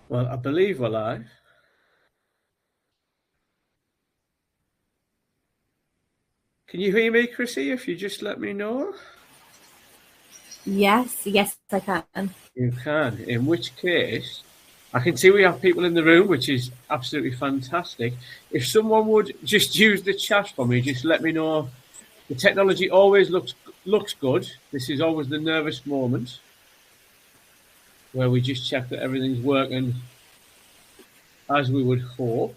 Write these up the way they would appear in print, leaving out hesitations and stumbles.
Well, I believe we're live. Can you hear me, Chrissy? If you just let me know. Yes, I can. You can. In which case, I can see we have people in the room, which is absolutely fantastic. If someone would just use the chat for me, just let me know. The technology always looks good. This is always the nervous moment where we just check that everything's working as we would hope.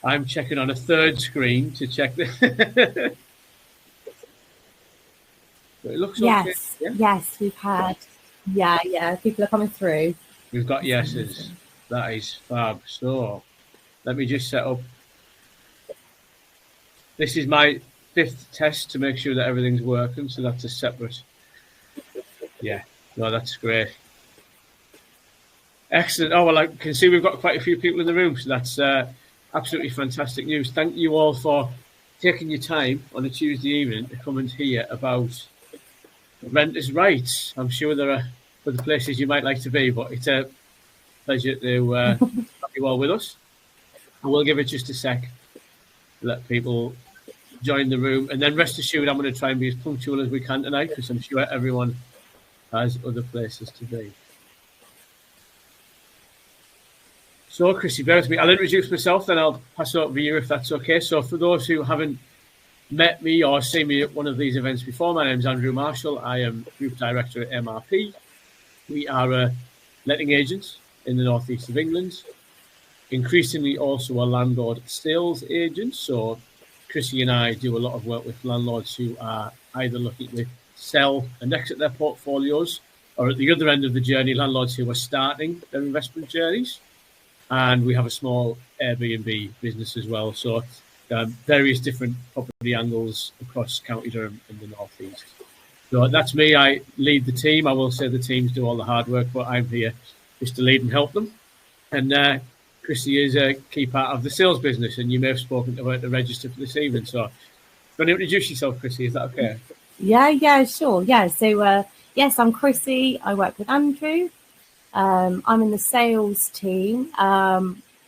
I'm checking on a third screen to check the. But it looks okay. Yes, we've had. Yeah, people are coming through. We've got yeses. That is fab. So let me just set up. This is my 5th test to make sure that everything's working. So that's a separate. Yeah, no, that's great. Excellent. Oh, well, I can see we've got quite a few people in the room. So that's absolutely fantastic news. Thank you all for taking your time on a Tuesday evening to come and hear about renters' rights. I'm sure there are other places you might like to be, but it's a pleasure to have you all with us. And we'll give it just a sec to let people join the room. And then rest assured, I'm going to try and be as punctual as we can tonight because I'm sure everyone has other places to be. So, Chrissy, bear with me. I'll introduce myself, then I'll pass it over to you if that's okay. So, for those who haven't met me or seen me at one of these events before, my name's Andrew Marshall. I am Group Director at MRP. We are a letting agent in the northeast of England, increasingly also a landlord sales agent. So Chrissy and I do a lot of work with landlords who are either looking to sell and exit their portfolios, or at the other end of the journey, landlords who are starting their investment journeys. And we have a small Airbnb business as well. So various different property angles across County Durham in the northeast. So that's me. I lead the team. I will say the teams do all the hard work, but I'm here just to lead and help them. And Chrissy is a key part of the sales business, and you may have spoken to her at the register for this evening. So, do you want to introduce yourself, Chrissy? Is that okay? Yeah, sure. Yeah, so yes, I'm Chrissy. I work with Andrew. I'm in the sales team,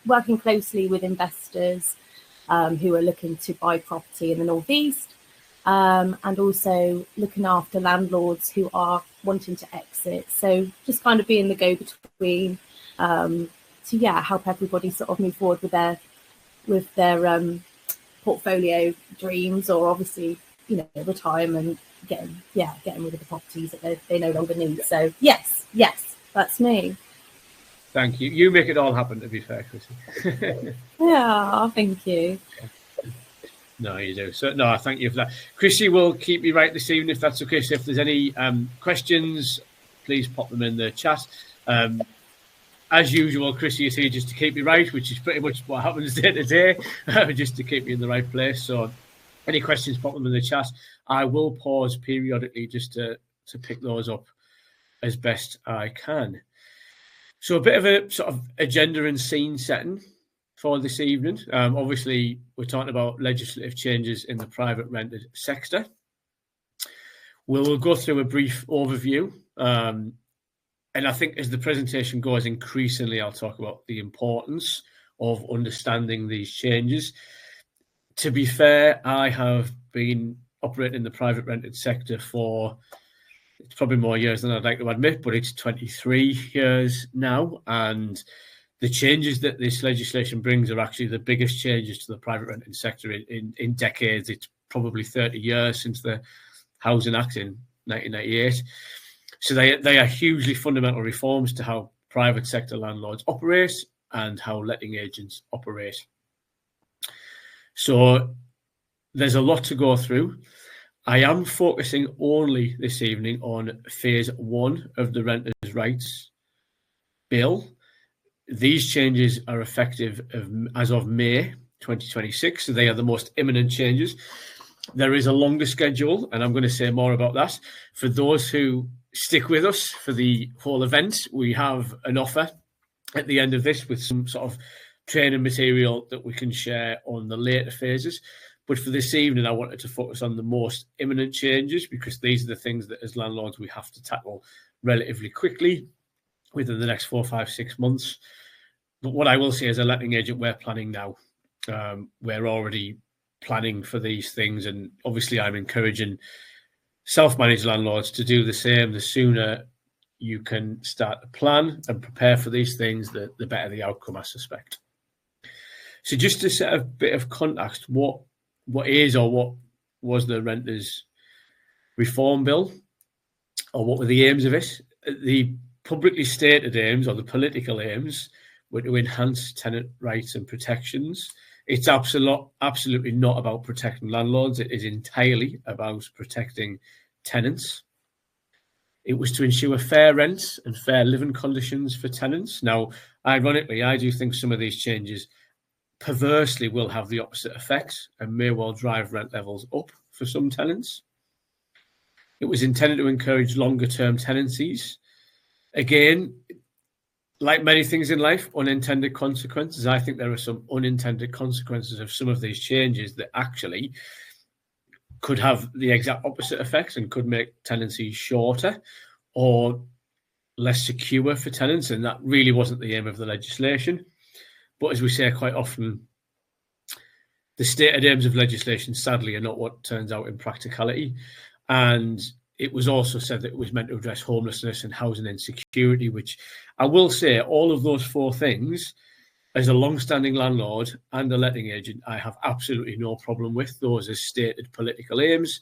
working closely with investors who are looking to buy property in the northeast, and also looking after landlords who are wanting to exit. So just kind of being the go-between to help everybody sort of move forward with their portfolio dreams, or obviously retirement, getting rid of the properties that they no longer need. So yes, that's me. Thank you. You make it all happen, to be fair, Chrissy. Yeah, thank you. No, you do. So, no, thank you for that. Chrissy will keep me right this evening, if that's okay. So if there's any questions, please pop them in the chat. As usual, Chrissy is here just to keep me right, which is pretty much what happens day to day, just to keep me in the right place. So any questions, pop them in the chat. I will pause periodically just to pick those up as best I can. So a bit of a sort of agenda and scene setting for this evening. Obviously, we're talking about legislative changes in the private rented sector. We'll go through a brief overview. And I think as the presentation goes, increasingly I'll talk about the importance of understanding these changes. To be fair, I have been operating in the private rented sector for it's probably more years than I'd like to admit, but it's 23 years now. And the changes that this legislation brings are actually the biggest changes to the private renting sector in decades. It's probably 30 years since the Housing Act in 1998. So they are hugely fundamental reforms to how private sector landlords operate and how letting agents operate. So there's a lot to go through. I am focusing only this evening on phase 1 of the Renters' Rights Bill. These changes are effective as of May 2026, so they are the most imminent changes. There is a longer schedule, and I'm going to say more about that. For those who stick with us for the whole event, we have an offer at the end of this with some sort of training material that we can share on the later phases. But for this evening, I wanted to focus on the most imminent changes, because these are the things that as landlords we have to tackle relatively quickly within the next 4, 5, 6 months. But what I will say as a letting agent, we're planning now. We're already planning for these things, and obviously I'm encouraging self-managed landlords to do the same. The sooner you can start to plan and prepare for these things, the better the outcome, I suspect. So just to set a bit of context, what is or what was the Renters Reform Bill, or what were the aims of it? The publicly stated aims, or the political aims, were to enhance tenant rights and protections. It's absolutely not about protecting landlords. It is entirely about protecting tenants. It was to ensure fair rents and fair living conditions for tenants. Now, ironically, I do think some of these changes perversely will have the opposite effects and may well drive rent levels up for some tenants. It was intended to encourage longer-term tenancies. Again, like many things in life, unintended consequences. I think there are some unintended consequences of some of these changes that actually could have the exact opposite effects and could make tenancies shorter or less secure for tenants. And that really wasn't the aim of the legislation. But as we say quite often, the stated aims of legislation, sadly, are not what turns out in practicality. And it was also said that it was meant to address homelessness and housing insecurity, which I will say, all of those 4 things, as a long-standing landlord and a letting agent, I have absolutely no problem with those as stated political aims.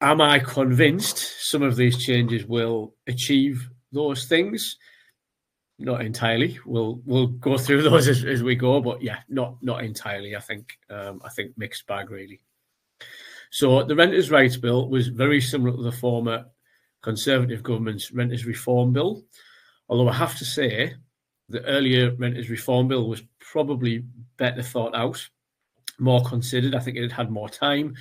Am I convinced some of these changes will achieve those things? Not entirely. We'll go through those as we go, but yeah, not entirely. I think mixed bag, really. So the Renters' Rights Bill was very similar to the former Conservative government's Renters' Reform Bill, although I have to say the earlier Renters' Reform Bill was probably better thought out, more considered. I think it had more time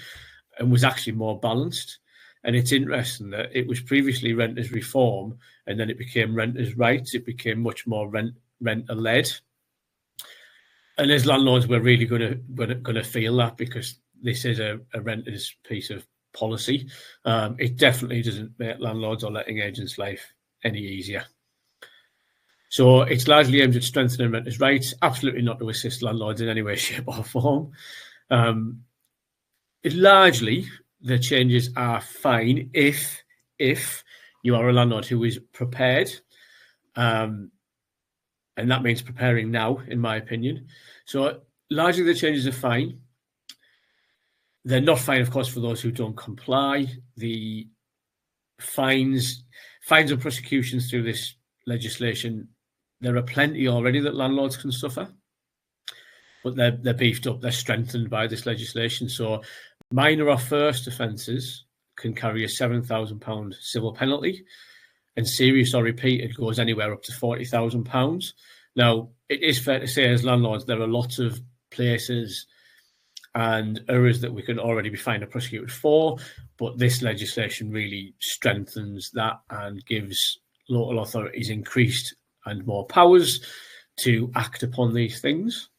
and was actually more balanced. And it's interesting that it was previously Renters' Reform and then it became Renters' Rights. It became much more renter-led. And as landlords, we're really going to feel that, because this is a renter's piece of policy. It definitely doesn't make landlords or letting agents' life any easier. So it's largely aimed at strengthening renters' rights, absolutely not to assist landlords in any way, shape or form. Largely, the changes are fine if you are a landlord who is prepared. And that means preparing now, in my opinion. So largely the changes are fine. They're not fine, of course, for those who don't comply. The fines and prosecutions through this legislation, there are plenty already that landlords can suffer, but they're beefed up, they're strengthened by this legislation. So minor or first offences can carry a £7,000 civil penalty, and serious or repeated goes anywhere up to £40,000. Now, it is fair to say as landlords, there are lots of places and areas that we can already be fined or prosecuted for, but this legislation really strengthens that and gives local authorities increased and more powers to act upon these things.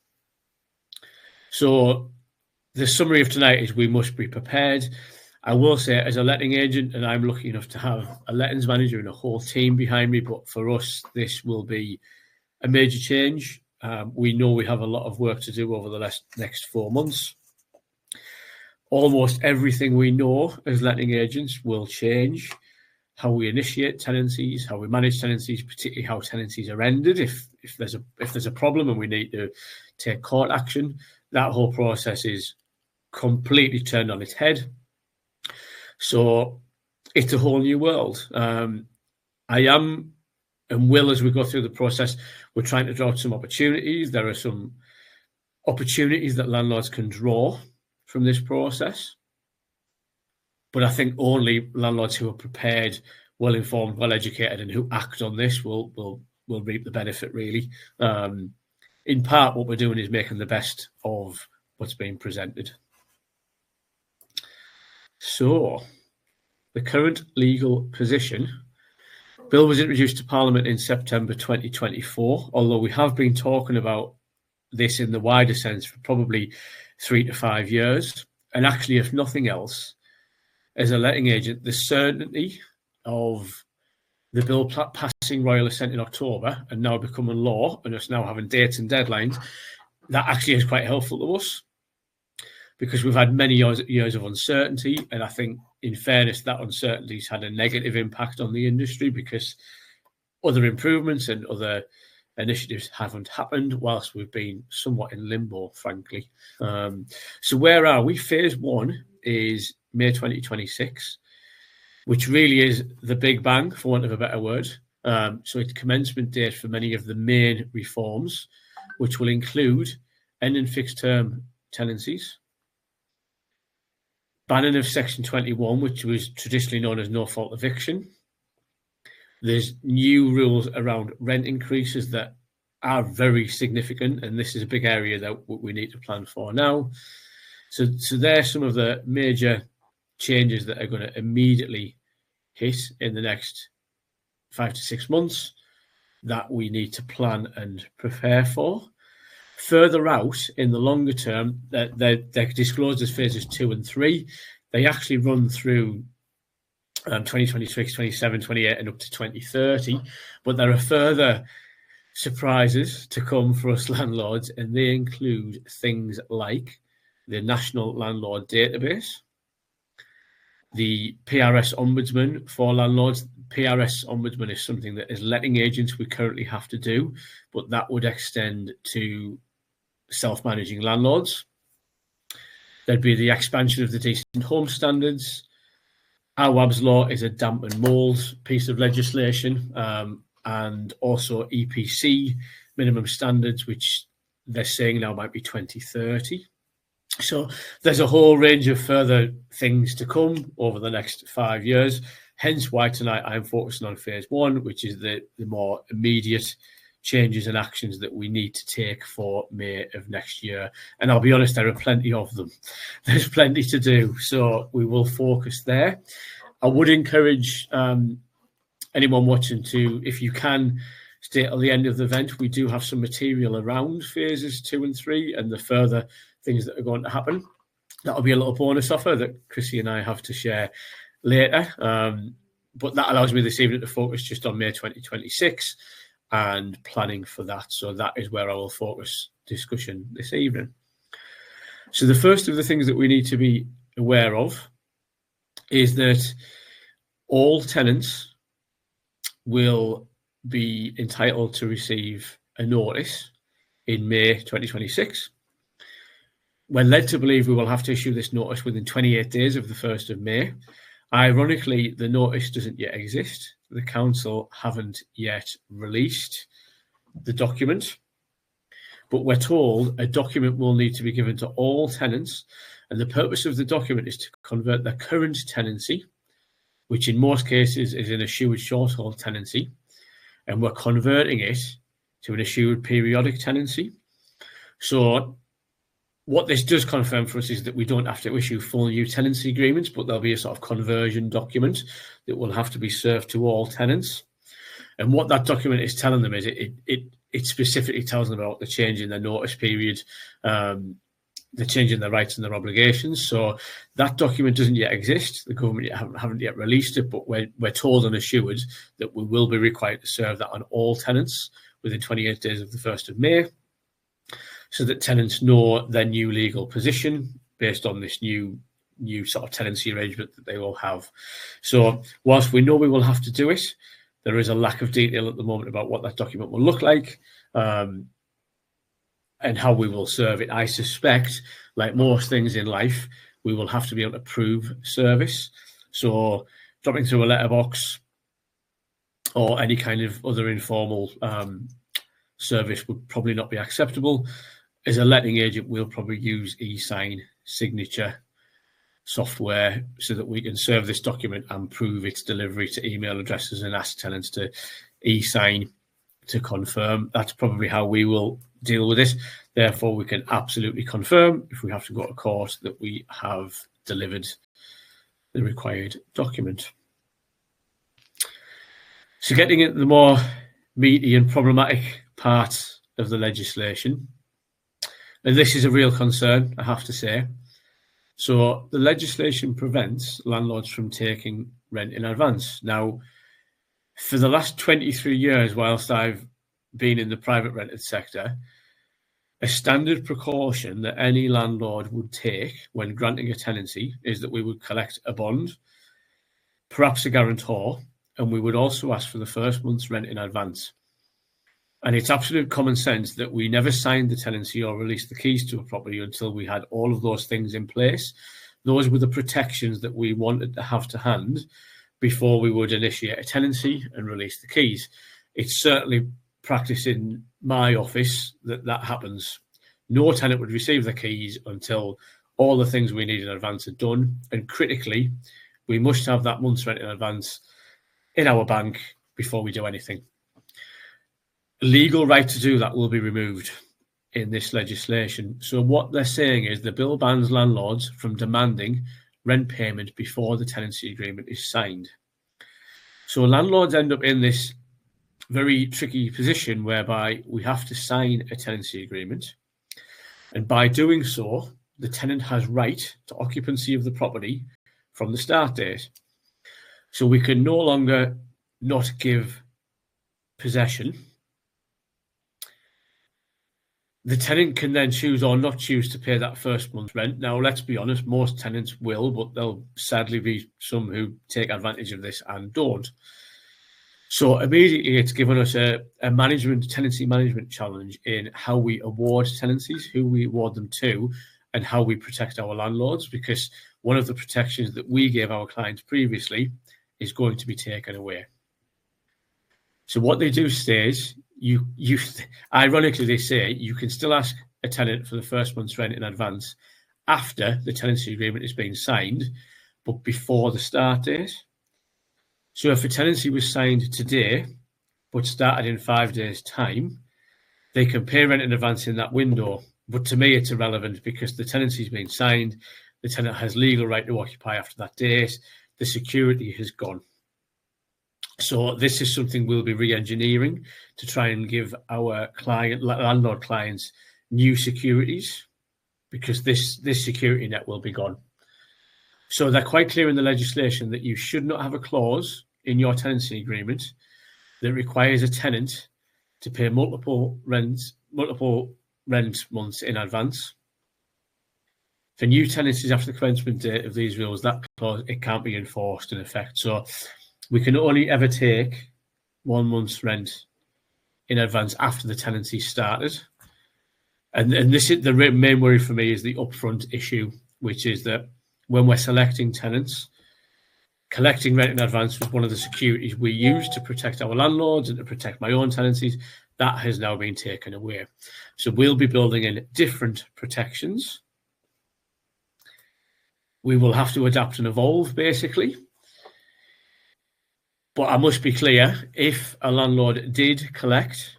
So the summary of tonight is we must be prepared. I will say, as a letting agent, and I'm lucky enough to have a lettings manager and a whole team behind me, but for us, this will be a major change. We know we have a lot of work to do over the next 4 months. Almost everything we know as letting agents will change. How we initiate tenancies, how we manage tenancies, particularly how tenancies are ended. If there's a problem and we need to take court action, that whole process is completely turned on its head. So it's a whole new world. I am and will, as we go through the process, we're trying to draw out some opportunities. There are some opportunities that landlords can draw from this process. But I think only landlords who are prepared, well-informed, well-educated, and who act on this will reap the benefit, really. In part, what we're doing is making the best of what's being presented. So, the current legal position. Bill was introduced to Parliament in September 2024, although we have been talking about this in the wider sense for probably 3 to 5 years. And actually, if nothing else, as a letting agent, the certainty of the bill passing royal assent in October and now becoming law, and us now having dates and deadlines, that actually is quite helpful to us, because we've had many years of uncertainty. And I think, in fairness, that uncertainty's had a negative impact on the industry, because other improvements and other initiatives haven't happened whilst we've been somewhat in limbo, frankly. So where are we? Phase 1 is May 2026, which really is the big bang, for want of a better word. So it's commencement date for many of the main reforms, which will include ending fixed term tenancies, banning of Section 21, which was traditionally known as no-fault eviction. There's new rules around rent increases that are very significant, and this is a big area that we need to plan for now. So there's some of the major changes that are going to immediately hit in the next 5 to 6 months that we need to plan and prepare for. Further out in the longer term, they're disclosed as phases 2 and 3. They actually run through 2026, 27, 28, and up to 2030. But there are further surprises to come for us landlords, and they include things like the National Landlord Database, the PRS Ombudsman for landlords. PRS Ombudsman is something that as letting agents we currently have to do, but that would extend to self-managing landlords. There'd be the expansion of the Decent Home Standards. Awaab's Law is a damp and mould piece of legislation, and also EPC minimum standards, which they're saying now might be 2030. So there's a whole range of further things to come over the next 5 years, hence why tonight I'm focusing on phase 1, which is the more immediate changes and actions that we need to take for May of next year. And I'll be honest, there are plenty of them. There's plenty to do, so we will focus there. I would encourage anyone watching to, if you can, stay till the end of the event. We do have some material around phases 2 and 3 and the further things that are going to happen. That'll be a little bonus offer that Chrissy and I have to share later. But that allows me this evening to focus just on May 2026 and planning for that. So that is where I will focus discussion this evening. So the first of the things that we need to be aware of is that all tenants will be entitled to receive a notice in May 2026. We're led to believe we will have to issue this notice within 28 days of the 1st of May. Ironically, the notice doesn't yet exist. The council haven't yet released the document, but we're told a document will need to be given to all tenants, and the purpose of the document is to convert their current tenancy, which in most cases is an assured short-hold tenancy, and we're converting it to an assured periodic tenancy. So what this does confirm for us is that we don't have to issue full new tenancy agreements, but there'll be a sort of conversion document that will have to be served to all tenants. And what that document is telling them is it specifically tells them about the change in their notice period, the change in their rights and their obligations. So that document doesn't yet exist. The government haven't yet released it, but we're told and assured that we will be required to serve that on all tenants within 28 days of the 1st of May, so that tenants know their new legal position based on this new sort of tenancy arrangement that they will have. So whilst we know we will have to do it, there is a lack of detail at the moment about what that document will look like and how we will serve it. I suspect, like most things in life, we will have to be able to prove service. So dropping through a letterbox or any kind of other informal service would probably not be acceptable. As a letting agent, we'll probably use e-sign signature software so that we can serve this document and prove its delivery to email addresses and ask tenants to e-sign to confirm. That's probably how we will deal with this. Therefore, we can absolutely confirm, if we have to go to court, that we have delivered the required document. So getting into the more meaty and problematic part of the legislation, And this is a real concern, I have to say. So the legislation prevents landlords from taking rent in advance. Now, for the last 23 years, whilst I've been in the private rented sector, a standard precaution that any landlord would take when granting a tenancy is that we would collect a bond, perhaps a guarantor, and we would also ask for the first month's rent in advance. And it's absolute common sense that we never signed the tenancy or released the keys to a property until we had all of those things in place. Those were the protections that we wanted to have to hand before we would initiate a tenancy and release the keys. It's certainly practice in my office that happens. No tenant would receive the keys until all the things we need in advance are done. And critically, we must have that month's rent in advance in our bank before we do anything. Legal right to do that will be removed in this legislation. So what they're saying is the bill bans landlords from demanding rent payment before the tenancy agreement is signed. So landlords end up in this very tricky position whereby we have to sign a tenancy agreement. And by doing so, the tenant has right to occupancy of the property from the start date. So we can no longer not give possession. The tenant can then choose or not choose to pay that first month's rent. Now, let's be honest, most tenants will, but there'll sadly be some who take advantage of this and don't. So immediately it's given us a tenancy management challenge in how we award tenancies, who we award them to, and how we protect our landlords, because one of the protections that we gave our clients previously is going to be taken away. So what they do say is, ironically, they say you can still ask a tenant for the first month's rent in advance after the tenancy agreement is being signed, but before the start date. So if a tenancy was signed today, but started in 5 days' time, they can pay rent in advance in that window. But to me, it's irrelevant because the tenancy's been signed, the tenant has legal right to occupy after that date, the security has gone. So this is something we'll be re-engineering to try and give our landlord clients new securities, because this security net will be gone. So they're quite clear in the legislation that you should not have a clause in your tenancy agreement that requires a tenant to pay multiple rent months in advance. For new tenancies after the commencement date of these rules, that clause, it can't be enforced in effect. So we can only ever take 1 month's rent in advance after the tenancy started. And this is the main worry for me, is the upfront issue, which is that when we're selecting tenants, collecting rent in advance was one of the securities we used to protect our landlords and to protect my own tenancies. That has now been taken away. So we'll be building in different protections. We will have to adapt and evolve, basically. But I must be clear, if a landlord did collect,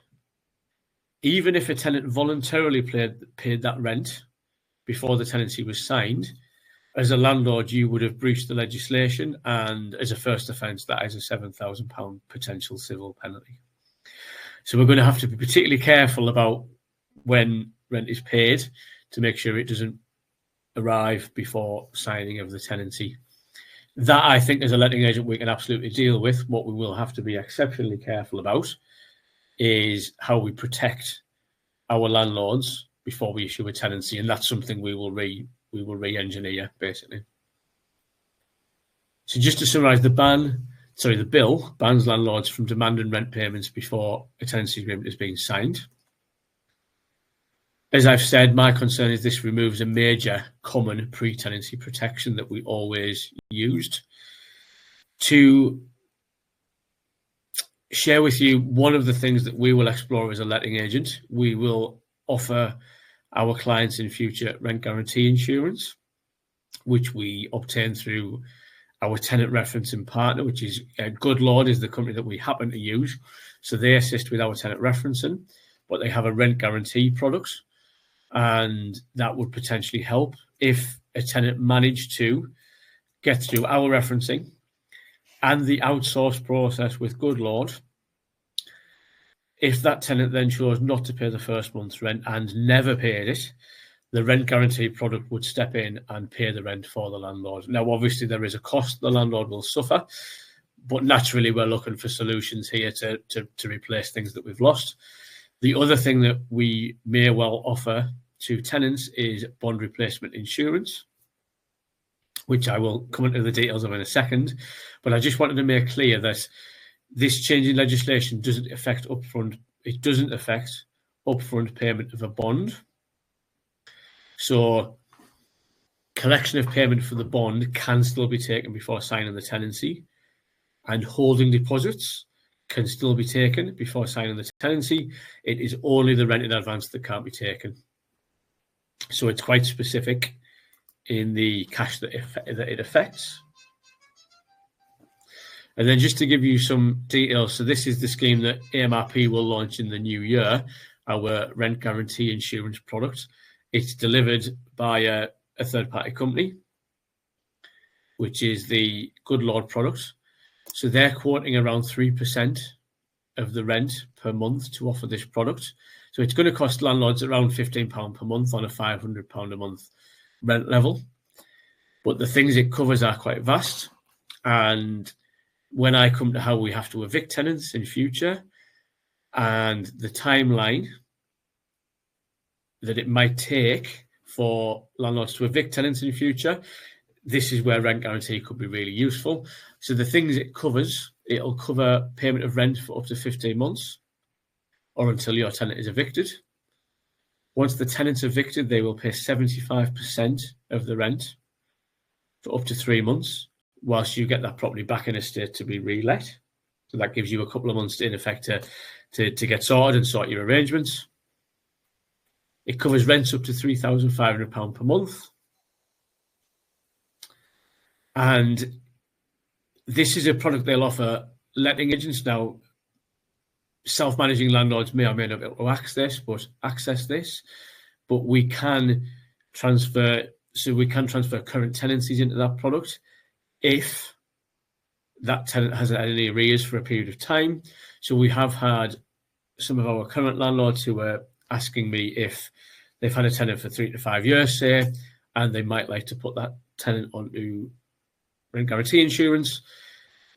even if a tenant voluntarily paid that rent before the tenancy was signed, as a landlord, you would have breached the legislation, and as a first offence, that is a £7,000 potential civil penalty. So we're going to have to be particularly careful about when rent is paid to make sure it doesn't arrive before signing of the tenancy. That, I think, as a letting agent, we can absolutely deal with. What we will have to be exceptionally careful about is how we protect our landlords before we issue a tenancy, and that's something we will re-engineer, basically. So just to summarise, the bill bans landlords from demanding rent payments before a tenancy agreement is being signed. As I've said, my concern is this removes a major common pre-tenancy protection that we always used. To share with you one of the things that we will explore as a letting agent, we will offer our clients in future rent guarantee insurance, which we obtain through our tenant referencing partner, which is Good Lord, is the company that we happen to use. So they assist with our tenant referencing, but they have a rent guarantee product, and that would potentially help if a tenant managed to get through our referencing and the outsourced process with Good Lord. If that tenant then chose not to pay the first month's rent and never paid it, the rent guarantee product would step in and pay the rent for the landlord. Now, obviously, there is a cost the landlord will suffer, but naturally, we're looking for solutions here to replace things that we've lost. The other thing that we may well offer to tenants is bond replacement insurance, which I will come into the details of in a second. But I just wanted to make clear that this change in legislation doesn't affect upfront. It doesn't affect upfront payment of a bond. So collection of payment for the bond can still be taken before signing the tenancy, and holding deposits can still be taken before signing the tenancy. It is only the rent in advance that can't be taken. So it's quite specific in the cash that it affects. And then just to give you some details, so this is the scheme that AMRP will launch in the new year, our rent guarantee insurance product. It's delivered by a third-party company, which is the Good Lord product. So they're quoting around 3% of the rent per month to offer this product. So it's going to cost landlords around £15 per month on a £500 a month rent level. But the things it covers are quite vast. And when I come to how we have to evict tenants in future and the timeline that it might take for landlords to evict tenants in future, this is where rent guarantee could be really useful. So the things it covers, it'll cover payment of rent for up to 15 months or until your tenant is evicted. Once the tenant's evicted, they will pay 75% of the rent for up to 3 months whilst you get that property back in a state to be re-let. So that gives you a couple of months in effect to get sorted and sort your arrangements. It covers rents up to £3,500 per month. And this is a product they'll offer letting agents. Now, self-managing landlords may or may not be able to access this, but we can transfer current tenancies into that product if that tenant hasn't had any arrears for a period of time. So we have had some of our current landlords who are asking me if they've had a tenant for 3 to 5 years, say, and they might like to put that tenant onto rent guarantee insurance.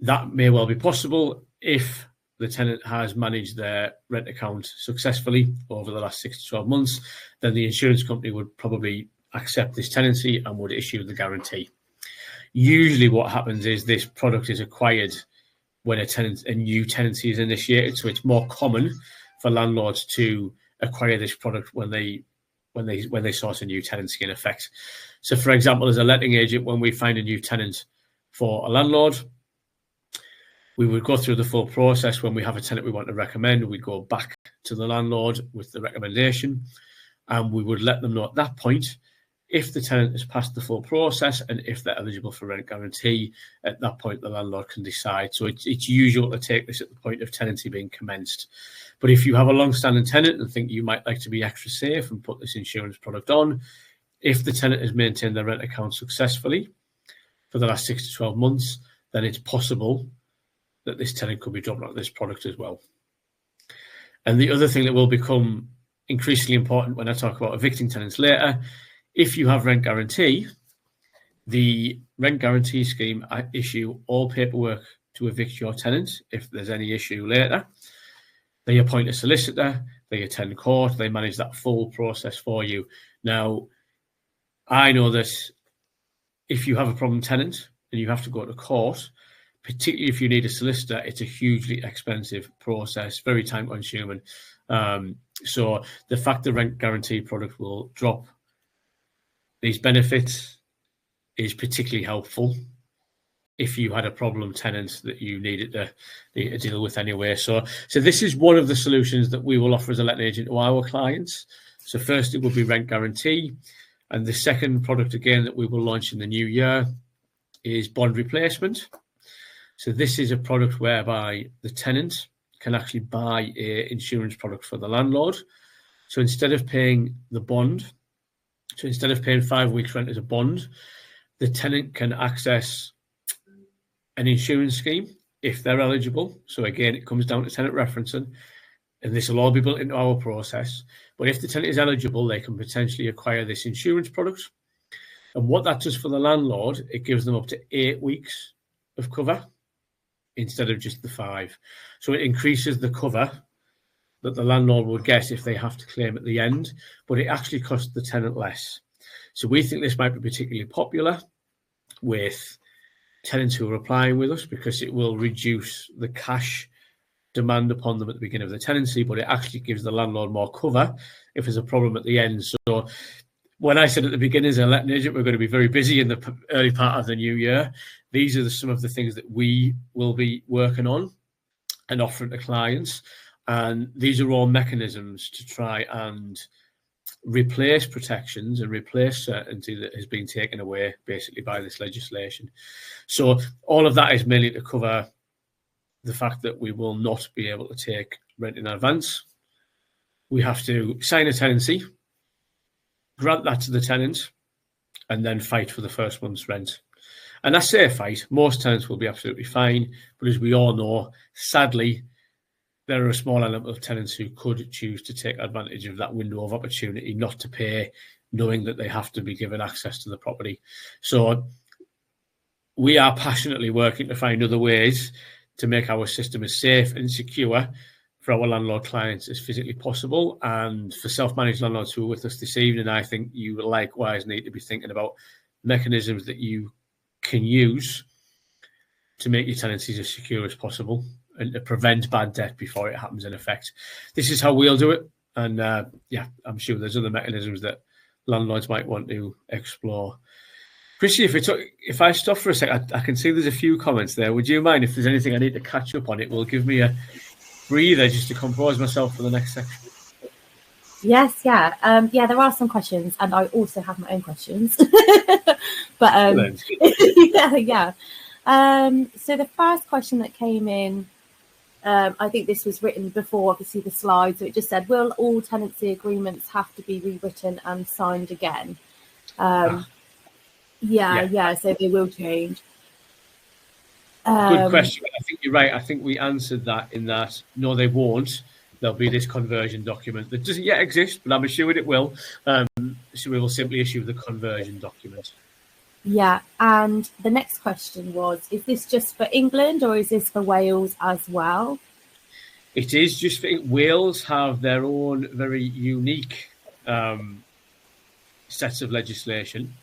That may well be possible if the tenant has managed their rent account successfully over the last 6 to 12 months. Then the insurance company would probably accept this tenancy and would issue the guarantee. Usually what happens is this product is acquired when a new tenancy is initiated. So it's more common for landlords to acquire this product when they source a new tenancy in effect. So for example, as a letting agent, when we find a new tenant for a landlord, we would go through the full process. When we have a tenant we want to recommend, we go back to the landlord with the recommendation, and we would let them know at that point if the tenant has passed the full process and if they're eligible for rent guarantee. At that point, the landlord can decide. So it's usual to take this at the point of tenancy being commenced. But if you have a long-standing tenant and think you might like to be extra safe and put this insurance product on, if the tenant has maintained their rent account successfully for the last 6 to 12 months, then it's possible that this tenant could be dropping out this product as well. And the other thing that will become increasingly important when I talk about evicting tenants later, if you have rent guarantee, the rent guarantee scheme issue all paperwork to evict your tenant if there's any issue later. They appoint a solicitor, they attend court, they manage that full process for you. Now, I know that if you have a problem tenant and you have to go to court, particularly if you need a solicitor, it's a hugely expensive process, very time consuming. So the fact the rent guarantee product will drop these benefits is particularly helpful if you had a problem tenant that you needed to deal with anyway. So this is one of the solutions that we will offer as a letting agent to our clients. So first it will be rent guarantee. And the second product, again, that we will launch in the new year is bond replacement. So this is a product whereby the tenant can actually buy an insurance product for the landlord. So instead of paying the bond, so instead of paying 5 weeks rent as a bond, the tenant can access an insurance scheme if they're eligible. So again, it comes down to tenant referencing. and this will all be built into our process. But if the tenant is eligible, they can potentially acquire this insurance product. And what that does for the landlord, it gives them up to 8 weeks of cover instead of just the 5. So it increases the cover that the landlord will get if they have to claim at the end, but it actually costs the tenant less. So we think this might be particularly popular with tenants who are applying with us because it will reduce the cash demand upon them at the beginning of the tenancy, but it actually gives the landlord more cover if there's a problem at the end. So when I said at the beginning as a letting agent, we're going to be very busy in the early part of the new year, these are some of the things that we will be working on and offering to clients. And these are all mechanisms to try and replace protections and replace certainty that has been taken away basically by this legislation. So all of that is mainly to cover the fact that we will not be able to take rent in advance. We have to sign a tenancy, grant that to the tenant, and then fight for the first month's rent. And I say fight, most tenants will be absolutely fine, but as we all know, sadly, there are a small element of tenants who could choose to take advantage of that window of opportunity not to pay, knowing that they have to be given access to the property. So we are passionately working to find other ways to make our system as safe and secure for our landlord clients as physically possible. And for self-managed landlords who are with us this evening, I think you likewise need to be thinking about mechanisms that you can use to make your tenancies as secure as possible and to prevent bad debt before it happens in effect. This is how we'll do it. And I'm sure there's other mechanisms that landlords might want to explore. Chrissy, if I stop for a sec, I can see there's a few comments there. Would you mind if there's anything I need to catch up on? It will give me a breather just to compose myself for the next section. Yes, yeah. There are some questions, and I also have my own questions. But yeah. So the first question that came in, I think this was written before, obviously, the slide. So it just said, will all tenancy agreements have to be rewritten and signed again? Yeah, so they will change. Good question. I think you're right. I think we answered that in that, no, they won't. There'll be this conversion document that doesn't yet exist, but I'm assured it will. So we will simply issue the conversion document. Yeah, and the next question was, is this just for England or is this for Wales as well? It is just for Wales have their own very unique sets of legislation.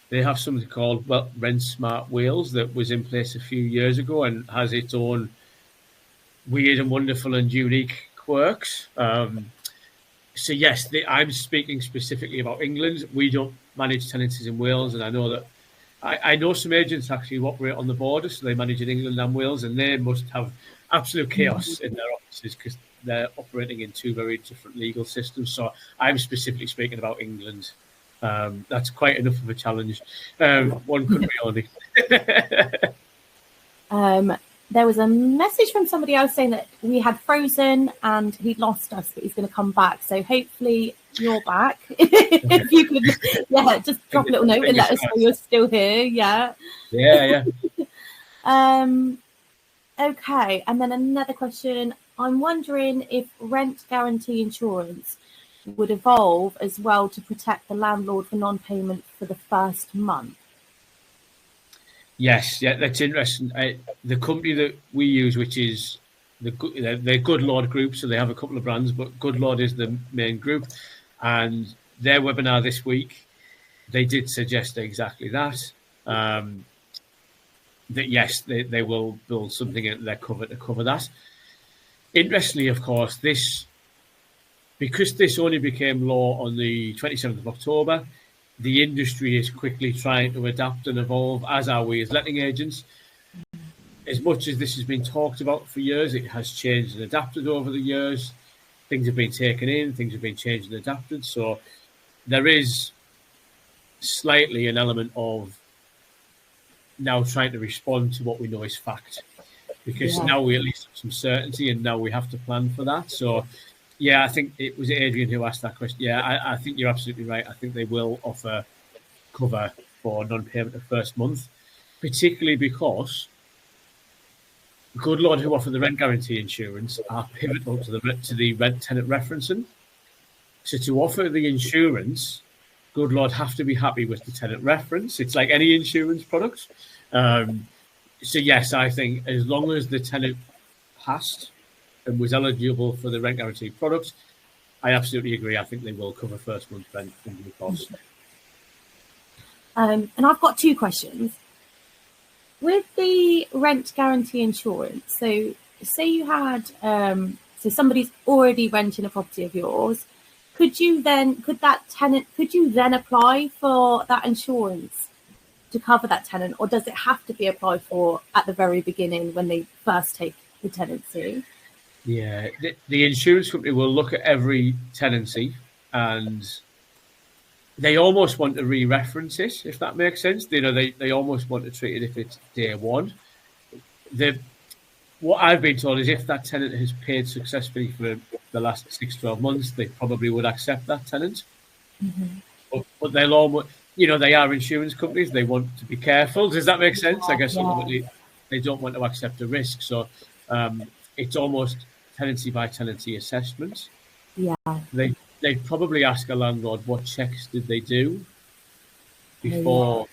They have something called Rent Smart Wales that was in place a few years ago and has its own weird and wonderful and unique quirks. So yes, I'm speaking specifically about England. We don't manage tenancies in Wales, and I know that I know some agents actually who operate on the border, so they manage in England and Wales, and they must have absolute chaos in their offices because they're operating in two very different legal systems. So I'm specifically speaking about England. That's quite enough of a challenge. One country only. There was a message from somebody else saying that we had frozen and he'd lost us, but he's going to come back. So hopefully you're back. If you could, just drop a little note and let us know you're still here. Yeah. Okay. And then another question. I'm wondering if rent guarantee insurance would evolve as well to protect the landlord for non-payment for the first month. Yes, that's interesting. The company that we use, which is they're Good Lord Group, so they have a couple of brands, but Good Lord is the main group. And their webinar this week, they did suggest exactly that. That yes, they will build something in their cover to cover that. Interestingly, of course, because this only became law on the 27th of October, the industry is quickly trying to adapt and evolve, as are we as letting agents. As much as this has been talked about for years, it has changed and adapted over the years. Things have been taken in, things have been changed and adapted. So there is slightly an element of now trying to respond to what we know is fact. Because now we at least have some certainty and now we have to plan for that. So yeah, I think it was Adrian who asked that question. Yeah, I think you're absolutely right. I think they will offer cover for non-payment of first month, particularly because Good Lord, who offer the rent guarantee insurance, are pivotal to the rent tenant referencing. So to offer the insurance, Good Lord have to be happy with the tenant reference. It's like any insurance product. So yes, I think as long as the tenant passed and was eligible for the rent guarantee product, I absolutely agree. I think they will cover first month's rent in due course. And I've got two questions. With the rent guarantee insurance, so say you had, so somebody's already renting a property of yours, could you then apply for that insurance to cover that tenant, or does it have to be applied for at the very beginning when they first take the tenancy? Yeah, the insurance company will look at every tenancy and they almost want to re-reference it, if that makes sense. They almost want to treat it if it's day one. What I've been told is if that tenant has paid successfully for the last 6-12 months, they probably would accept that tenant. Mm-hmm. But they'll almost, they are insurance companies. They want to be careful. Does that make sense? I guess ultimately they don't want to accept a risk. So it's almost tenancy by tenancy assessment. Yeah. They probably ask a landlord what checks did they do before,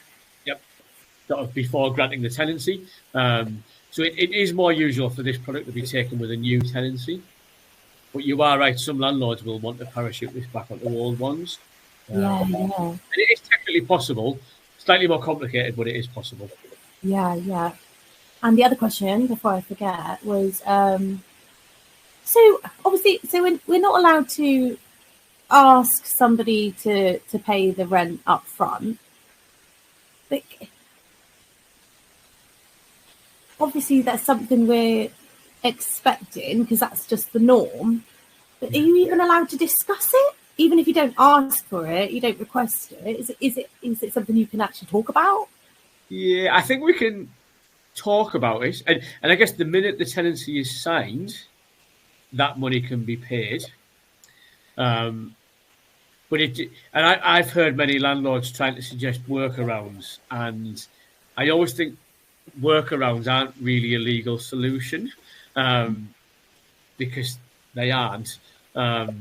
before granting the tenancy. So it is more usual for this product to be taken with a new tenancy. But you are right, some landlords will want to parachute this back onto old ones. And it is technically possible, slightly more complicated, but it is possible. Yeah. And the other question, before I forget, was so obviously, we're not allowed to ask somebody to pay the rent up front, but obviously that's something we're expecting because that's just the norm. But are you even allowed to discuss it? Even if you don't ask for it, you don't request it. Is it something you can actually talk about? Yeah, I think we can talk about it. And I guess the minute the tenancy is signed, that money can be paid. But I've heard many landlords trying to suggest workarounds, and I always think workarounds aren't really a legal solution because they aren't. But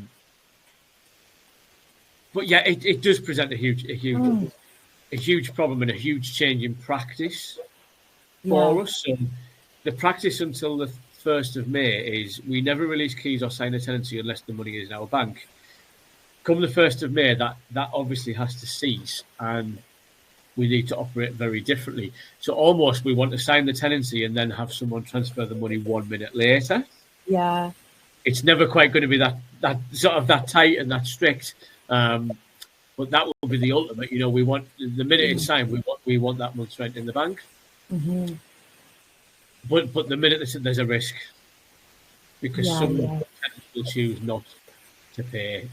yeah, it does present a huge problem and a huge change in practice for us. So the practice until the 1st of May is we never release keys or sign a tenancy unless the money is in our bank. Come the 1st of May, that obviously has to cease, and we need to operate very differently. So almost we want to sign the tenancy and then have someone transfer the money 1 minute later. Yeah. It's never quite going to be that sort of that tight and that strict. But that will be the ultimate. We want the minute it's signed, we want that month's rent in the bank. Mm-hmm. But the minute there's a risk, because some tenants will choose not to pay,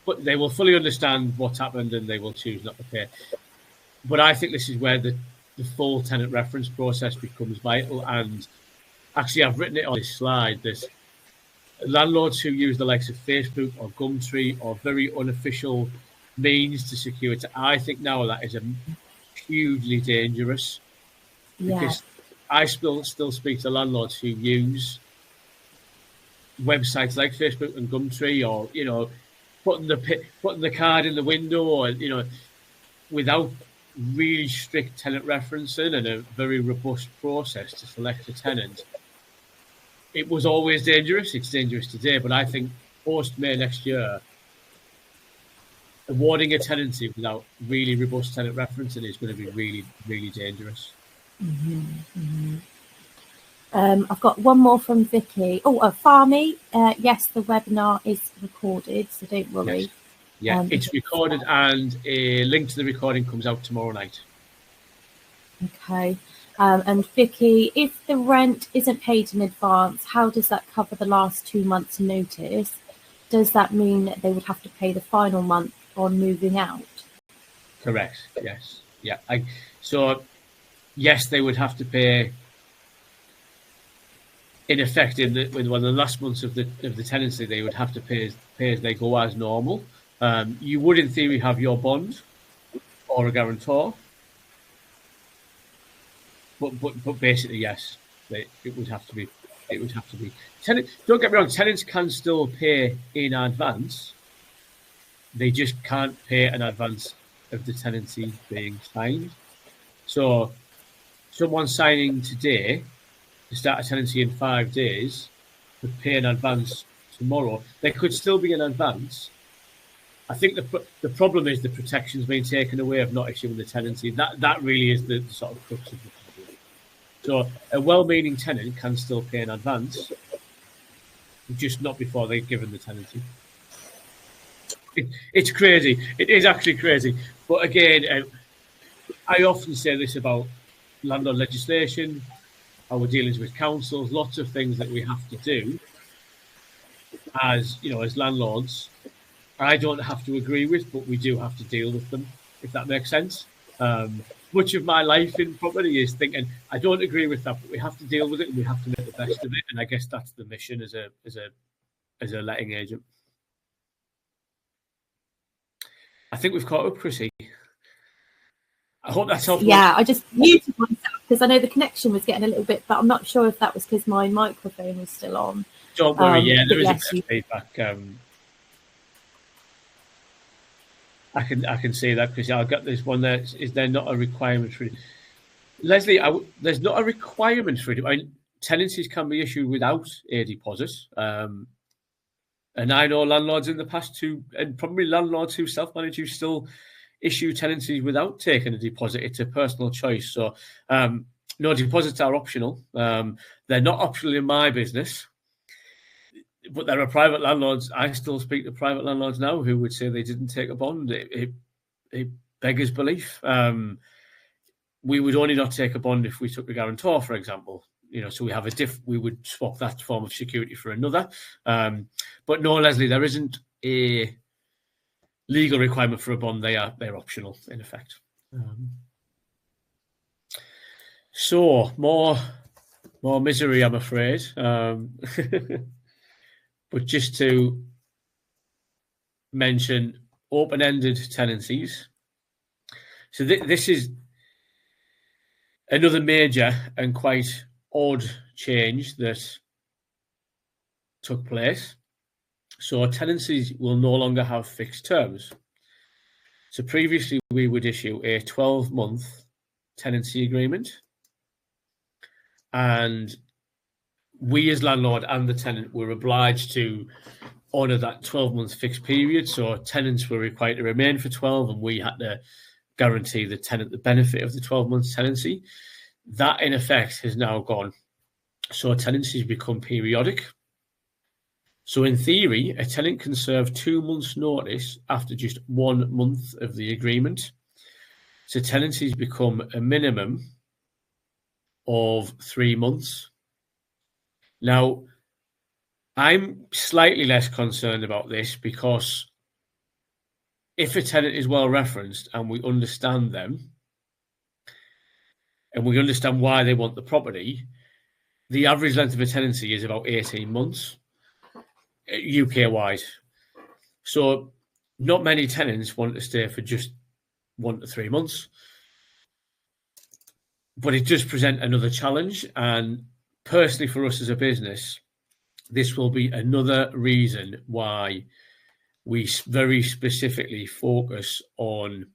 but they will fully understand what's happened and they will choose not to pay. But I think this is where the full tenant reference process becomes vital. And actually, I've written it on this slide. There's landlords who use the likes of Facebook or Gumtree or very unofficial means to secure it. I think now that is hugely dangerous because I still speak to landlords who use websites like Facebook and Gumtree, or putting the card in the window, or without really strict tenant referencing and a very robust process to select a tenant. It was always dangerous. It's dangerous today, but I think post-May next year, awarding a tenancy without really robust tenant referencing is going to be really, really dangerous. Mm-hmm. Mm-hmm. I've got one more from Vicky. Farmy. Yes, the webinar is recorded, so don't worry. Yes. Yeah, it's recorded, and a link to the recording comes out tomorrow night. Okay. And Vicky, if the rent isn't paid in advance, how does that cover the last 2 months' notice? Does that mean that they would have to pay the final month on moving out? Correct. Yes. Yeah. So, yes, they would have to pay. In effect, in the last months of the tenancy, they would have to pay as they go as normal. You would, in theory, have your bond or a guarantor, but basically, yes. it would have to be. It would have to be. Don't get me wrong. Tenants can still pay in advance. They just can't pay in advance of the tenancy being signed. So, someone signing today to start a tenancy in 5 days would pay in advance tomorrow. They could still be in advance. I think the problem is the protection's being taken away of not issuing the tenancy. That really is the sort of crux of the problem. So a well-meaning tenant can still pay in advance, just not before they've given the tenancy. It's crazy. It is actually crazy. But again, I often say this about landlord legislation, our dealings with councils, lots of things that we have to do as landlords. I don't have to agree with, but we do have to deal with them, if that makes sense. Much of my life in property is thinking, I don't agree with that, but we have to deal with it and we have to make the best of it. And I guess that's the mission as a letting agent. I think we've caught up, Chrissy. I hope that's helpful. Yeah, I just muted myself because I know the connection was getting a little bit, but I'm not sure if that was because my microphone was still on. Don't worry, there is a bit of feedback. I can see that, Chrissy. I'll get this one there. Is there not a requirement for it? Leslie, there's not a requirement for it. I mean, tenancies can be issued without a deposit. And I know landlords in the past and probably landlords who self-manage, who still issue tenancies without taking a deposit. It's a personal choice. So no, deposits are optional. They're not optional in my business, but there are private landlords. I still speak to private landlords now who would say they didn't take a bond. It beggars belief. We would only not take a bond if we took a guarantor, for example. So we have we would swap that form of security for another. But no, Leslie, there isn't a legal requirement for a bond. They're optional in effect. So more misery, I'm afraid. But just to mention open-ended tenancies. So this is another major and quite odd change that took place. So tenancies will no longer have fixed terms. So previously we would issue a 12-month tenancy agreement, and we as landlord and the tenant were obliged to honour that 12-month fixed period. So tenants were required to remain for 12, and we had to guarantee the tenant the benefit of the 12-month tenancy. That, in effect, has now gone. So tenancies become periodic. So in theory, a tenant can serve 2 months' notice after just 1 month of the agreement. So tenancies become a minimum of 3 months. Now, I'm slightly less concerned about this because if a tenant is well referenced and we understand them and we understand why they want the property, the average length of a tenancy is about 18 months, UK-wide. So not many tenants want to stay for just 1 to 3 months. But it does present another challenge. And personally, for us as a business, this will be another reason why we very specifically focus on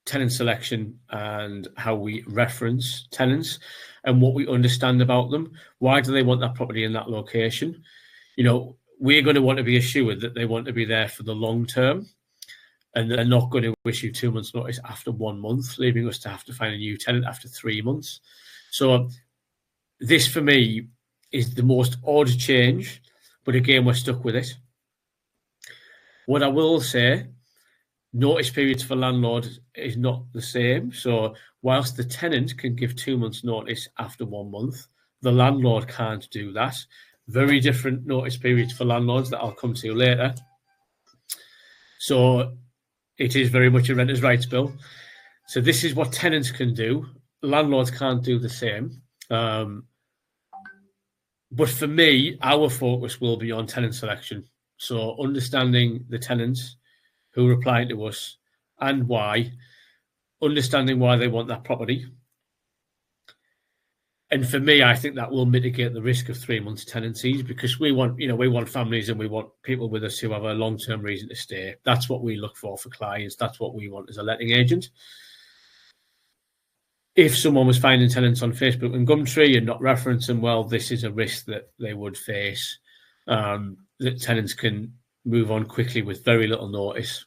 tenant selection and how we reference tenants and what we understand about them. Why do they want that property in that location? We're going to want to be assured that they want to be there for the long term, and they're not going to issue 2 months' notice after 1 month, leaving us to have to find a new tenant after 3 months. So this, for me, is the most odd change, but again, we're stuck with it. What I will say, notice periods for landlords is not the same. So whilst the tenant can give 2 months' notice after 1 month, the landlord can't do that. Very different notice periods for landlords that I'll come to later. So it is very much a renter's rights bill. So this is what tenants can do. Landlords can't do the same. But for me, our focus will be on tenant selection. So understanding the tenants who are applying to us and why, understanding why they want that property. And for me, I think that will mitigate the risk of 3 months tenancies, because we want families and we want people with us who have a long-term reason to stay. That's what we look for clients. That's what we want as a letting agent. If someone was finding tenants on Facebook and Gumtree and not referencing, well, this is a risk that they would face, that tenants can move on quickly with very little notice.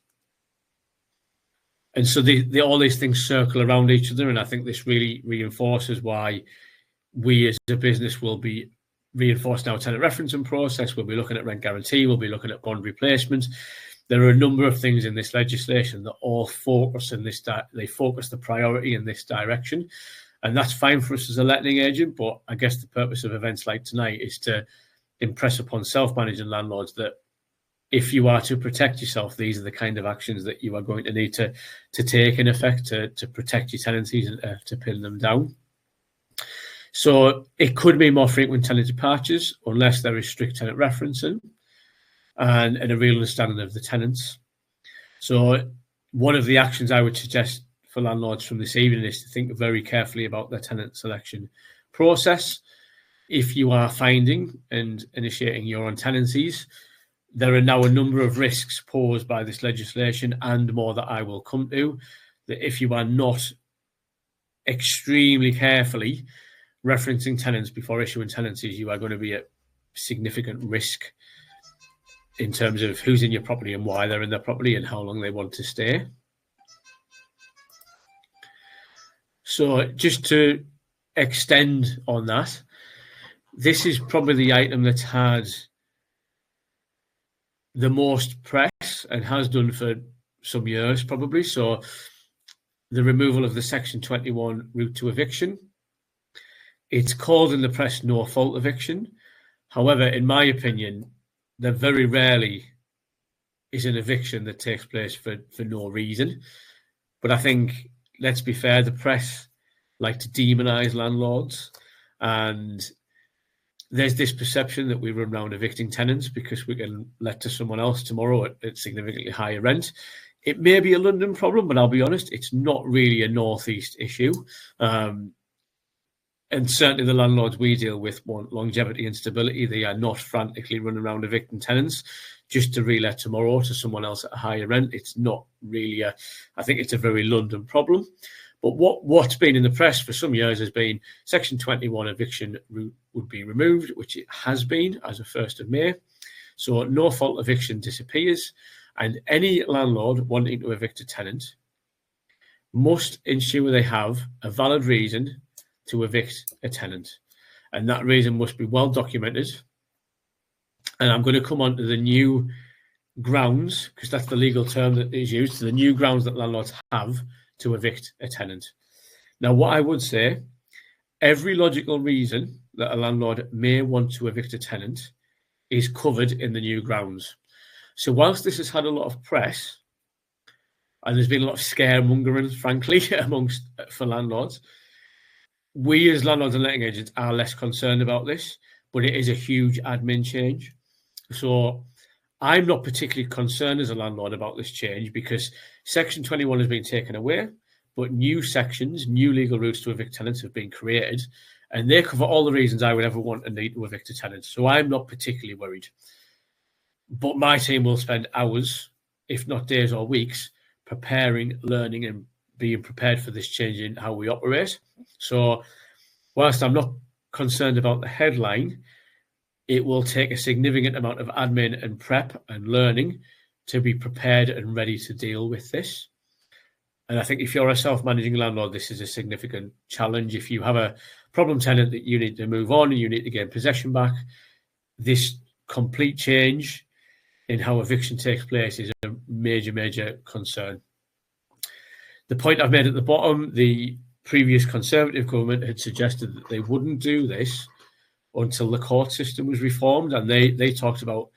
And so all these things circle around each other, and I think this really reinforces why we as a business will be reinforcing our tenant referencing process. We'll be looking at rent guarantee, we'll be looking at bond replacement. There are a number of things in this legislation that all focus in this. They focus the priority in this direction, and that's fine for us as a letting agent. But I guess the purpose of events like tonight is to impress upon self-managing landlords that if you are to protect yourself, these are the kind of actions that you are going to need to take in effect to protect your tenancies and to pin them down. So it could be more frequent tenant departures unless there is strict tenant referencing and a real understanding of the tenants. So one of the actions I would suggest for landlords from this evening is to think very carefully about their tenant selection process. If you are finding and initiating your own tenancies, there are now a number of risks posed by this legislation and more that I will come to, that if you are not extremely carefully referencing tenants before issuing tenancies, you are going to be at significant risk in terms of who's in your property and why they're in their property and how long they want to stay. So just to extend on that, this is probably the item that's had the most press and has done for some years probably. So the removal of the Section 21 route to eviction. It's called in the press no fault eviction. However, in my opinion, there very rarely is an eviction that takes place for no reason. But I think, let's be fair, the press like to demonise landlords, and there's this perception that we run around evicting tenants because we can let to someone else tomorrow at significantly higher rent. It may be a London problem, but I'll be honest, it's not really a northeast issue. And certainly the landlords we deal with want longevity and stability. They are not frantically running around evicting tenants just to relet tomorrow to someone else at a higher rent. It's not really I think it's a very London problem. But what's been in the press for some years has been Section 21 eviction route would be removed, which it has been as of 1st of May. So no fault eviction disappears, and any landlord wanting to evict a tenant must ensure they have a valid reason to evict a tenant, and that reason must be well documented. And I'm going to come on to the new grounds, because that's the legal term that is used, the new grounds that landlords have to evict a tenant. Now, what I would say, every logical reason that a landlord may want to evict a tenant is covered in the new grounds. So whilst this has had a lot of press, and there's been a lot of scaremongering, frankly, for landlords, we as landlords and letting agents are less concerned about this, but it is a huge admin change. So I'm not particularly concerned as a landlord about this change because Section 21 has been taken away, but new sections, new legal routes to evict tenants have been created, and they cover all the reasons I would ever want and need to evict a tenant. So I'm not particularly worried. But my team will spend hours, if not days or weeks, preparing, learning, and being prepared for this change in how we operate. So whilst I'm not concerned about the headline, it will take a significant amount of admin and prep and learning to be prepared and ready to deal with this. And I think if you're a self-managing landlord, this is a significant challenge. If you have a problem tenant that you need to move on and you need to gain possession back, this complete change in how eviction takes place is a major, major concern. The point I've made at the bottom, the previous Conservative government had suggested that they wouldn't do this until the court system was reformed, and they talked about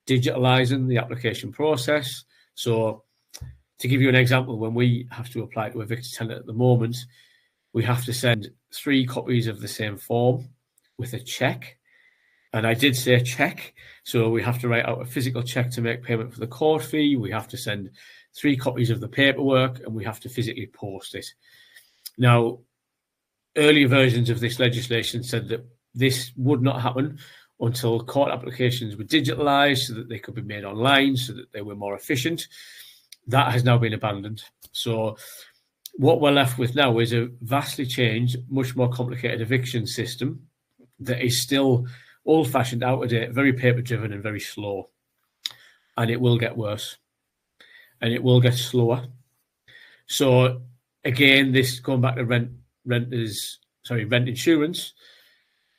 digitalising the application process. So to give you an example, when we have to apply to evict a tenant at the moment, we have to send 3 copies of the same form with a check. And I did say check, so we have to write out a physical check to make payment for the court fee. We have to send 3 copies of the paperwork, and we have to physically post it. Now, earlier versions of this legislation said that this would not happen until court applications were digitalised so that they could be made online, so that they were more efficient. That has now been abandoned. So what we're left with now is a vastly changed, much more complicated eviction system that is still old-fashioned, out-of-date, very paper-driven and very slow. And it will get worse. And it will get slower. So again, this going back to rent insurance,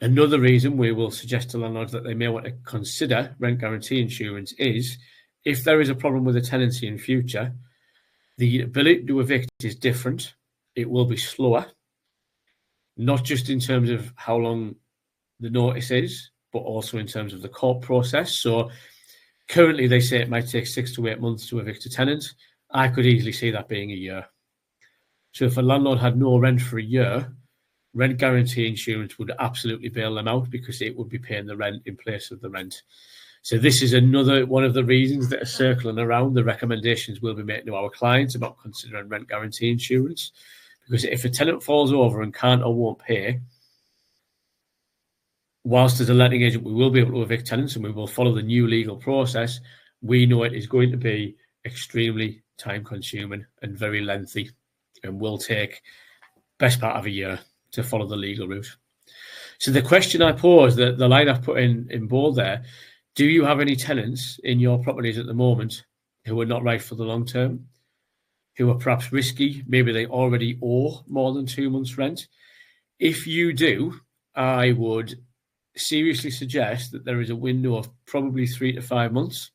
another reason we will suggest to landlords that they may want to consider rent guarantee insurance is if there is a problem with a tenancy in future, the ability to evict is different. It will be slower, not just in terms of how long the notice is, but also in terms of the court process. So currently they say it might take 6 to 8 months to evict a tenant. I could easily see that being a year. So if a landlord had no rent for a year, rent guarantee insurance would absolutely bail them out because it would be paying the rent in place of the rent. So this is another one of the reasons that are circling around the recommendations we'll be making to our clients about considering rent guarantee insurance. Because if a tenant falls over and can't or won't pay, whilst as a letting agent we will be able to evict tenants and we will follow the new legal process, we know it is going to be extremely time consuming and very lengthy and will take best part of a year to follow the legal route. So the question I pose, the line I've put in bold there, do you have any tenants in your properties at the moment who are not right for the long term, who are perhaps risky? Maybe they already owe more than 2 months' rent. If you do, I would seriously suggest that there is a window of probably 3 to 5 months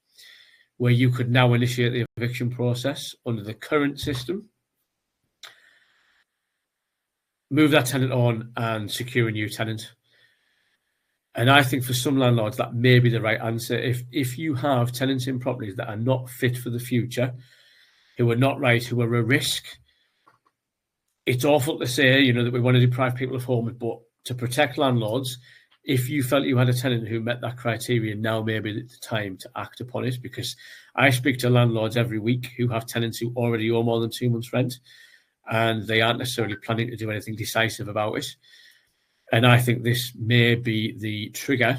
where you could now initiate the eviction process under the current system, move that tenant on and secure a new tenant. And I think for some landlords, that may be the right answer. If you have tenants in properties that are not fit for the future, who are not right, who are a risk, it's awful to say, that we want to deprive people of homes, but to protect landlords, if you felt you had a tenant who met that criteria, now may be the time to act upon it, because I speak to landlords every week who have tenants who already owe more than 2 months' rent, and they aren't necessarily planning to do anything decisive about it. And I think this may be the trigger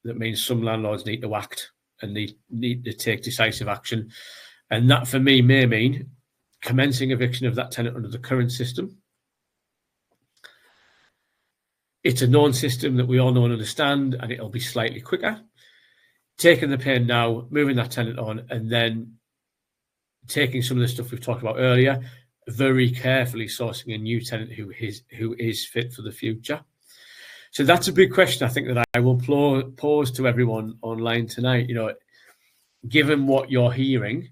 that means some landlords need to act and need to take decisive action. And that, for me, may mean commencing eviction of that tenant under the current system. It's a known system that we all know and understand, and it'll be slightly quicker. Taking the pain now, moving that tenant on, and then taking some of the stuff we've talked about earlier, very carefully sourcing a new tenant who is fit for the future. So that's a big question I think that I will pose to everyone online tonight. Given what you're hearing,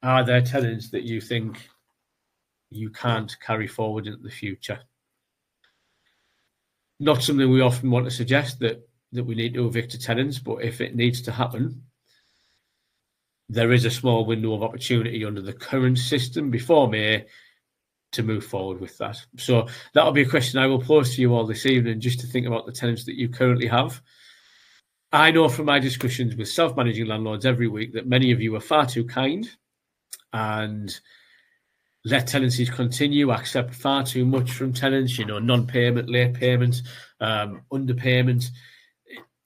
are there tenants that you think you can't carry forward into the future? Not something we often want to suggest that we need to evict tenants, but if it needs to happen, there is a small window of opportunity under the current system before May to move forward with that. So that'll be a question I will pose to you all this evening, just to think about the tenants that you currently have. I know from my discussions with self-managing landlords every week that many of you are far too kind and let tenancies continue, accept far too much from tenants, non-payment, late payment, underpayment.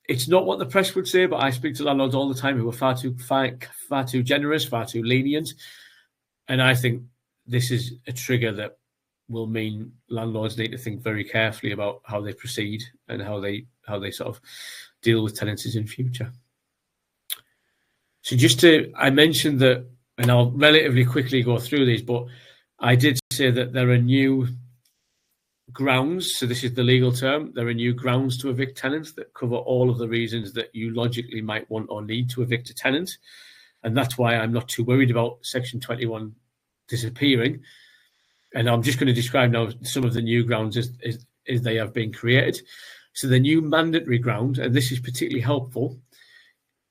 It's not what the press would say, but I speak to landlords all the time who are far too generous, far too lenient. And I think this is a trigger that will mean landlords need to think very carefully about how they proceed and how they sort of deal with tenancies in future. So I mentioned that, and I'll relatively quickly go through these, but I did say that there are new grounds, so this is the legal term, there are new grounds to evict tenants that cover all of the reasons that you logically might want or need to evict a tenant. And that's why I'm not too worried about Section 21 disappearing. And I'm just going to describe now some of the new grounds as they have been created. So the new mandatory ground, and this is particularly helpful.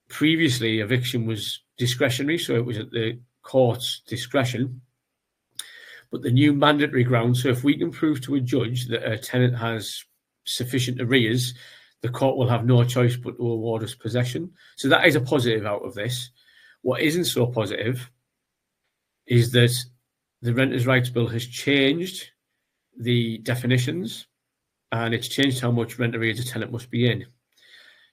Previously, eviction was discretionary, so it was at the court's discretion. But the new mandatory ground, so if we can prove to a judge that a tenant has sufficient arrears, the court will have no choice but to award us possession. So that is a positive out of this. What isn't so positive is that the Renters' Rights Bill has changed the definitions, and it's changed how much rent arrears a tenant must be in.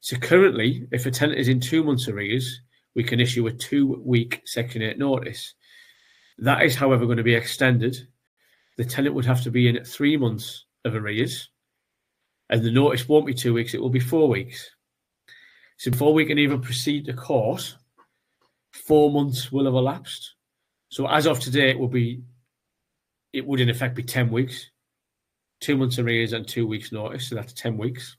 So currently, if a tenant is in 2 months arrears, we can issue a 2-week Section 8 notice. That is, however, going to be extended. The tenant would have to be in 3 months of arrears, and the notice won't be 2 weeks, it will be 4 weeks. So before we can even proceed to court, 4 months will have elapsed. So as of today, it would in effect be 10 weeks, 2 months arrears and 2 weeks notice. So that's 10 weeks.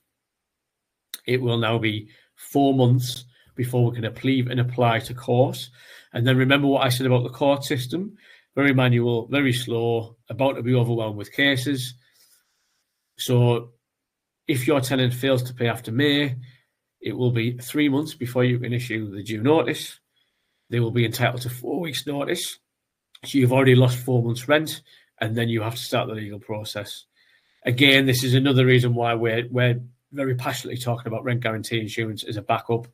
It will now be 4 months before we can plead and apply to court. And then remember what I said about the court system: very manual, very slow, about to be overwhelmed with cases. So if your tenant fails to pay after May, it will be 3 months before you can issue the due notice. They will be entitled to 4 weeks notice. So you've already lost 4 months rent, and then you have to start the legal process. Again, this is another reason why we're very passionately talking about rent guarantee insurance as a backup,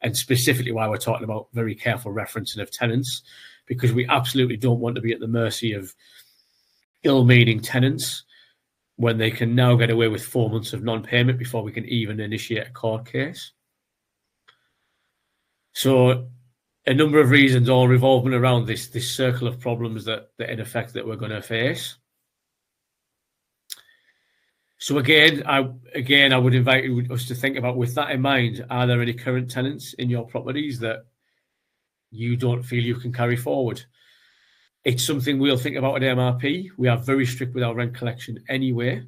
and specifically why we're talking about very careful referencing of tenants, because we absolutely don't want to be at the mercy of ill-meaning tenants when they can now get away with 4 months of non-payment before we can even initiate a court case. So a number of reasons all revolving around this circle of problems that in effect that we're going to face. So again, I would invite us to think about, with that in mind, are there any current tenants in your properties that you don't feel you can carry forward? It's something we'll think about at MRP. We are very strict with our rent collection anyway,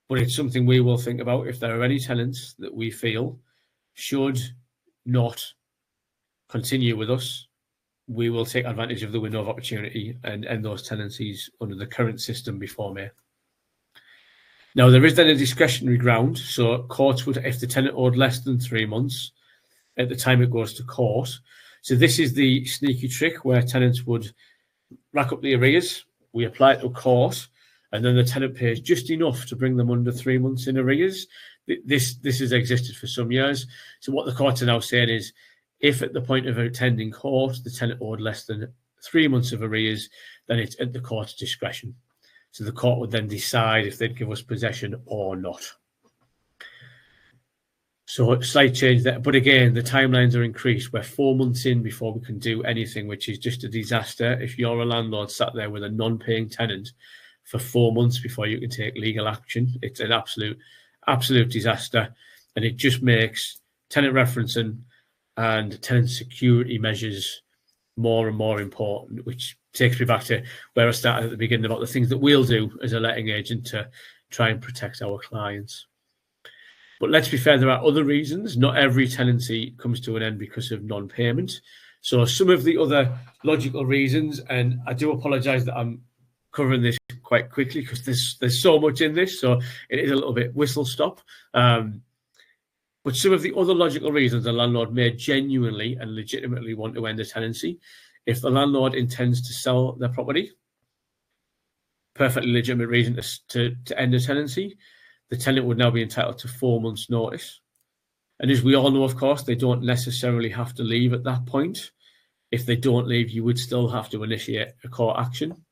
but it's something we will think about. If there are any tenants that we feel should not continue with us, we will take advantage of the window of opportunity and end those tenancies under the current system before May. Now, there is then a discretionary ground. So courts would, if the tenant owed less than 3 months at the time it goes to court. So this is the sneaky trick where tenants would rack up the arrears, we apply it to court, and then the tenant pays just enough to bring them under 3 months in arrears. This has existed for some years. So what the courts are now saying is, if at the point of attending court, the tenant owed less than 3 months of arrears, then it's at the court's discretion. So the court would then decide if they'd give us possession or not. So slight change there. But again, the timelines are increased. We're 4 months in before we can do anything, which is just a disaster. If you're a landlord sat there with a non-paying tenant for 4 months before you can take legal action, it's an absolute disaster. And it just makes tenant referencing and tenant security measures more and more important, which takes me back to where I started at the beginning about the things that we'll do as a letting agent to try and protect our clients. But let's be fair, there are other reasons. Not every tenancy comes to an end because of non-payment. So some of the other logical reasons, and I do apologise that I'm covering this quite quickly because there's so much in this, so it is a little bit whistle-stop. But some of the other logical reasons a landlord may genuinely and legitimately want to end a tenancy: if the landlord intends to sell their property, perfectly legitimate reason to end a tenancy, the tenant would now be entitled to 4 months' notice. And as we all know, of course, they don't necessarily have to leave at that point. If they don't leave, you would still have to initiate a court action.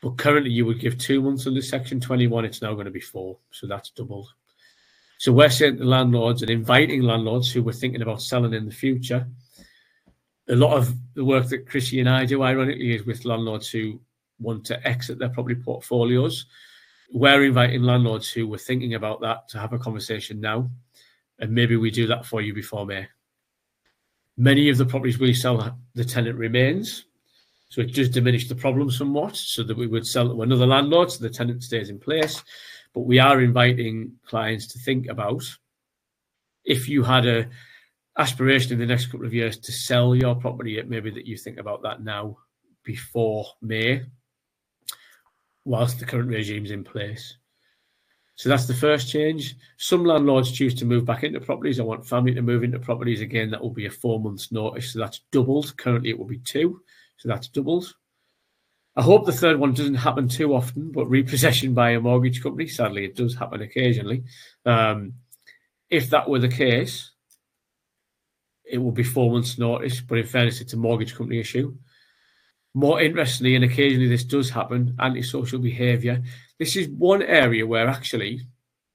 But currently, you would give 2 months under Section 21. It's now going to be 4, so that's doubled. So we're saying to landlords and inviting landlords who were thinking about selling in the future. A lot of the work that Chrissy and I do, ironically, is with landlords who want to exit their property portfolios. We're inviting landlords who were thinking about that to have a conversation now, and maybe we do that for you before May. Many of the properties we sell, the tenant remains, so it does diminish the problem somewhat, so that we would sell to another landlord so the tenant stays in place. But we are inviting clients to think about, if you had a aspiration in the next couple of years to sell your property, it may be that you think about that now before May, whilst the current regime's in place. So that's the first change. Some landlords choose to move back into properties. I want family to move into properties. Again, that will be a 4 months notice. So that's doubled. Currently, it will be 2. So that's doubled. I hope the third one doesn't happen too often, but repossession by a mortgage company, sadly, it does happen occasionally. If that were the case, it will be 4 months notice, but in fairness, it's a mortgage company issue. More interestingly, and occasionally this does happen, antisocial behaviour. This is one area where actually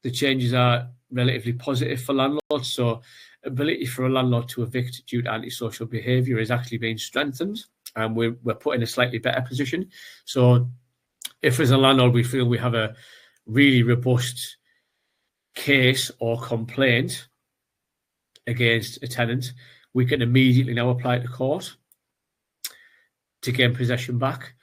the changes are relatively positive for landlords. So ability for a landlord to evict due to antisocial behaviour is actually being strengthened, and we're put in a slightly better position. So if as a landlord we feel we have a really robust case or complaint against a tenant, we can immediately now apply to court to gain possession back.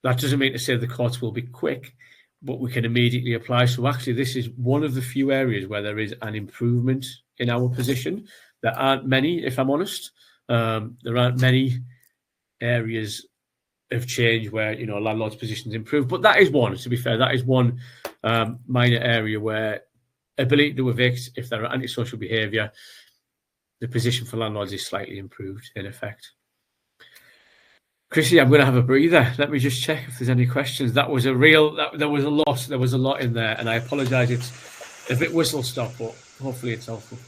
That doesn't mean to say the courts will be quick, but we can immediately apply. So actually, this is one of the few areas where there is an improvement in our position. There aren't many, if I'm honest. There aren't many areas of change where, you know, landlord's positions improve, but that is one. To be fair, that is one minor area where ability to evict, if there are antisocial behaviour, the position for landlords is slightly improved in effect. Chrissy, I'm going to have a breather. Let me just check if there's any questions. That was a real, there was a lot in there, and I apologise. It's a bit whistle stop, but hopefully it's helpful.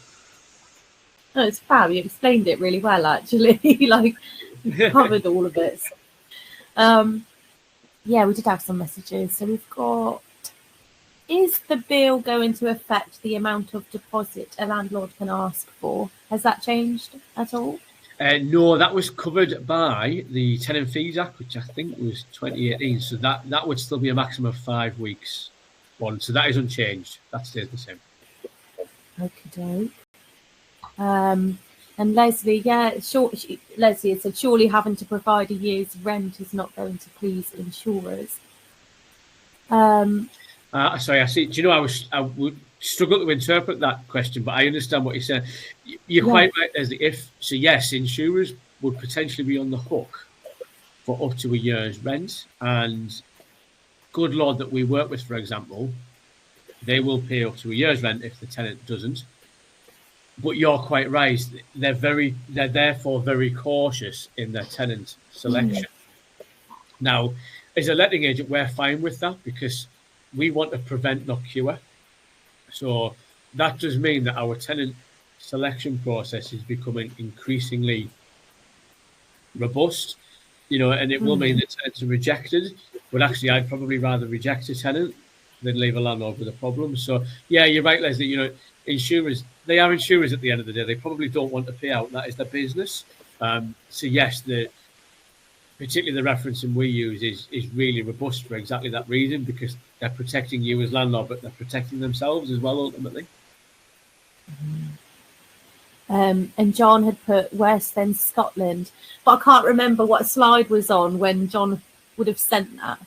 No, it's fab. You explained it really well, actually. Like, you covered all of it. Yeah, we did have some messages. So we've got, is the bill going to affect the amount of deposit a landlord can ask for? Has that changed at all? No, that was covered by the Tenant Fees Act, which I think was 2018. So that would still be a maximum of 5 weeks one. So that is unchanged. That stays the same. Okay, and Leslie, yeah, Leslie said, surely having to provide a year's rent is not going to please insurers. Sorry, I see. Do you know, I would struggle to interpret that question, but I understand what you're saying. You're quite right, Leslie. Yes, insurers would potentially be on the hook for up to a year's rent, and good lord that we work with, for example, they will pay up to a year's rent if the tenant doesn't. But you're quite right. They're therefore very cautious in their tenant selection. Now, as a letting agent, we're fine with that because we want to prevent, not cure. So that does mean that our tenant selection process is becoming increasingly robust, you know, and it will mean that tenants are rejected. But actually, I'd probably rather reject a tenant than leave a landlord with a problem. So yeah, you're right, Leslie. You know, insurers, they are insurers at the end of the day. They probably don't want to pay out. That is their business. So yes, particularly the referencing we use is really robust for exactly that reason, because they're protecting you as landlord, but they're protecting themselves as well, ultimately. And John had put worse than Scotland, but I can't remember what slide was on when John would have sent that.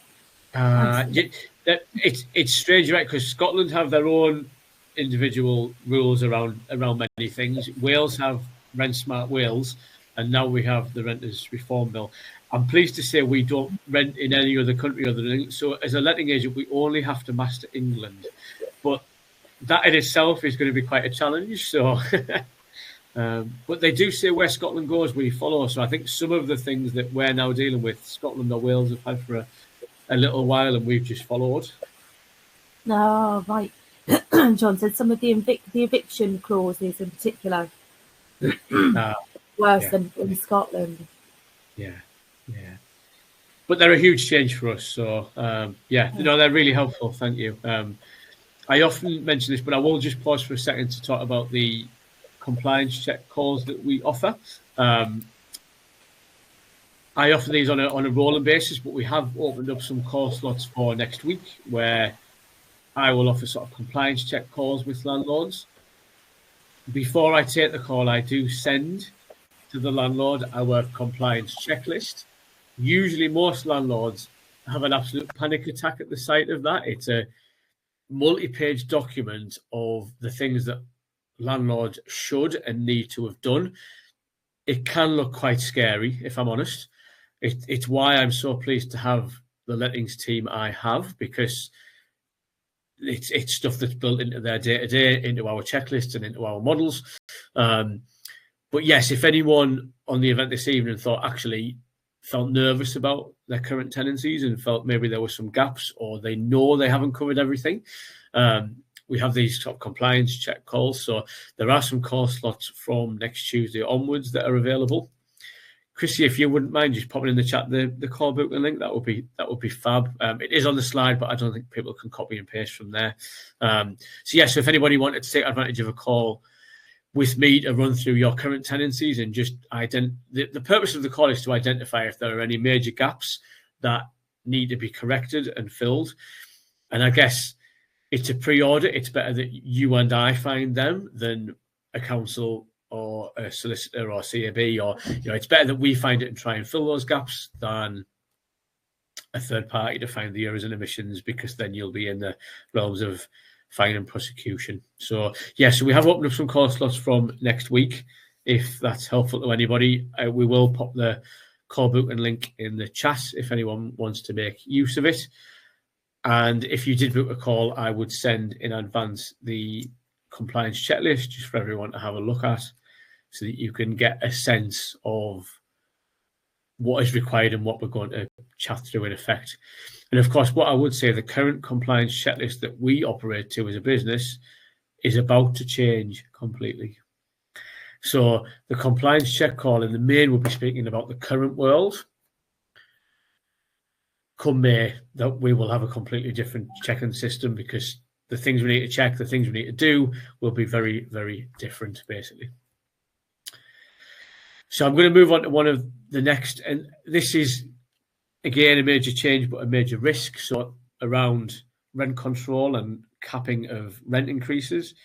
It's strange, right? Because Scotland have their own individual rules around many things. Wales have Rent Smart Wales, and now we have the Renters Reform Bill. I'm pleased to say we don't rent in any other country other than England. So as a letting agent, we only have to master England. But that in itself is going to be quite a challenge. So, but they do say where Scotland goes, we follow. So I think some of the things that we're now dealing with, Scotland or Wales have had for a little while, and we've just followed. Oh, right. John said some of the eviction clauses in particular worse than in Scotland. Yeah. But they're a huge change for us. So, they're really helpful. Thank you. I often mention this, but I will just pause for a second to talk about the compliance check calls that we offer. I offer these on a rolling basis, but we have opened up some call slots for next week where I will offer sort of compliance check calls with landlords. Before I take the call, I do send to the landlord our compliance checklist. Usually most landlords have an absolute panic attack at the sight of that. It's a multi-page document of the things that landlords should and need to have done. It can look quite scary, if I'm honest. It's why I'm so pleased to have the lettings team I have, because it's stuff that's built into their day-to-day, into our checklists and into our models. But yes, if anyone on the event this evening felt nervous about their current tenancies and felt maybe there were some gaps, or they know they haven't covered everything, we have these sort of compliance check calls. So there are some call slots from next Tuesday onwards that are available. Chrissy, if you wouldn't mind just popping in the chat the call booking link, that would be fab. It is on the slide, but I don't think people can copy and paste from there. So if anybody wanted to take advantage of a call with me to run through your current tenancies and just the purpose of the call is to identify if there are any major gaps that need to be corrected and filled. And I guess it's a pre-audit. It's better that you and I find them than a council or a solicitor or CAB, or it's better that we find it and try and fill those gaps than a third party to find the errors and omissions, because then you'll be in the realms of fine and prosecution. So so we have opened up some call slots from next week. If that's helpful to anybody, we will pop the call booking link in the chat if anyone wants to make use of it. And if you did book a call, I would send in advance the compliance checklist just for everyone to have a look at, so that you can get a sense of what is required and what we're going to chat through in effect. And of course, what I would say, the current compliance checklist that we operate to as a business is about to change completely. So the compliance check call in the main will be speaking about the current world. Come May, that we will have a completely different checking system, because the things we need to check, the things we need to do will be very, very different, basically. So I'm going to move on to one of the next, and this is, again, a major change, but a major risk. So around rent control and capping of rent increases.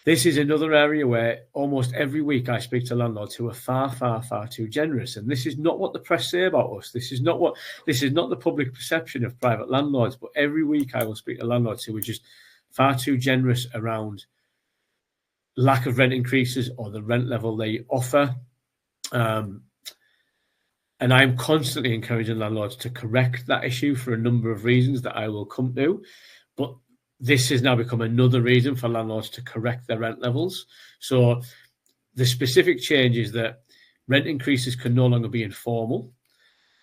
This is another area where almost every week I speak to landlords who are far, far, far too generous. And this is not what the press say about us. This is not the public perception of private landlords. But every week I will speak to landlords who are just far too generous around lack of rent increases or the rent level they offer. And I'm constantly encouraging landlords to correct that issue for a number of reasons that I will come to. But this has now become another reason for landlords to correct their rent levels. So the specific change is that rent increases can no longer be informal.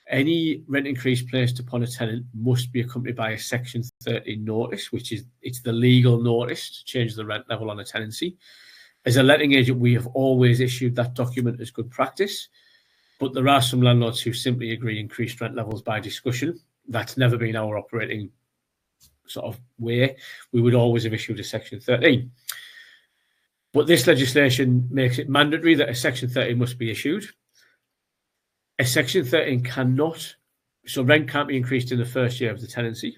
Any rent increase placed upon a tenant must be accompanied by a Section 13 notice, it's the legal notice to change the rent level on a tenancy. As a letting agent, we have always issued that document as good practice, but there are some landlords who simply agree increased rent levels by discussion. That's never been our operating sort of way. We would always have issued a Section 13. But this legislation makes it mandatory that a Section 13 must be issued. A Section 13 so rent can't be increased in the first year of the tenancy.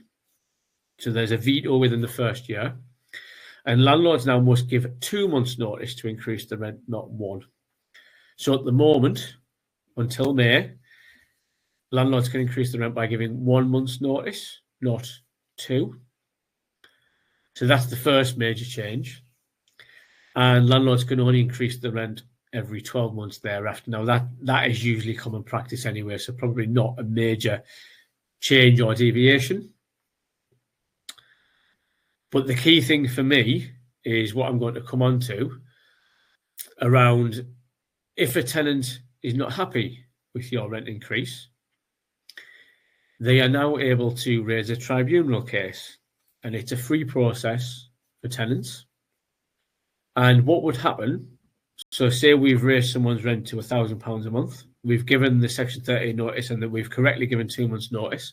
So there's a veto within the first year. And landlords now must give 2 months' notice to increase the rent, not 1. So at the moment, until May, landlords can increase the rent by giving 1 month's notice, not 2. So that's the first major change. And landlords can only increase the rent every 12 months thereafter. Now, that is usually common practice anyway, so probably not a major change or deviation. But the key thing for me is what I'm going to come on to around if a tenant is not happy with your rent increase, they are now able to raise a tribunal case, and it's a free process for tenants. And what would happen, so say we've raised someone's rent to £1,000 a month, we've given the Section 13 notice and that we've correctly given 2 months notice,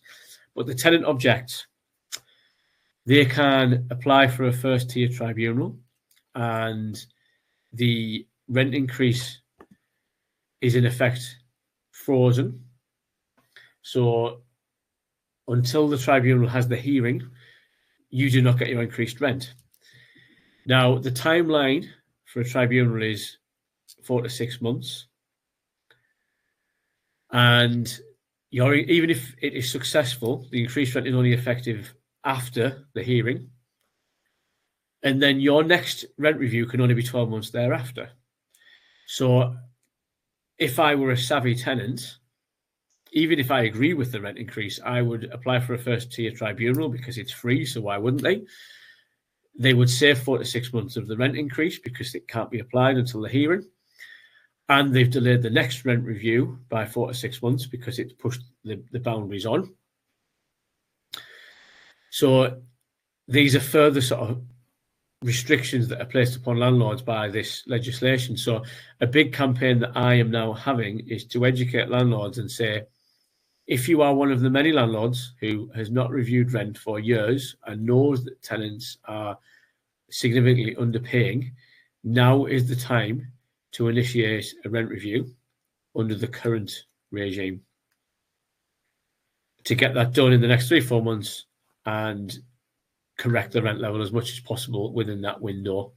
but the tenant objects. They can apply for a first tier tribunal, and the rent increase is in effect frozen. So until the tribunal has the hearing, you do not get your increased rent. Now, the timeline for a tribunal is 4 to 6 months. And even if it is successful, the increased rent is only effective after the hearing. And then your next rent review can only be 12 months thereafter. So if I were a savvy tenant, even if I agree with the rent increase, I would apply for a first tier tribunal because it's free, so why wouldn't they? They would save 4 to 6 months of the rent increase because it can't be applied until the hearing. And they've delayed the next rent review by 4 to 6 months because it's pushed the boundaries on. So these are further sort of restrictions that are placed upon landlords by this legislation. So a big campaign that I am now having is to educate landlords and say, if you are one of the many landlords who has not reviewed rent for years and knows that tenants are significantly underpaying, now is the time to initiate a rent review under the current regime. To get that done in the next 3-4 months and correct the rent level as much as possible within that window.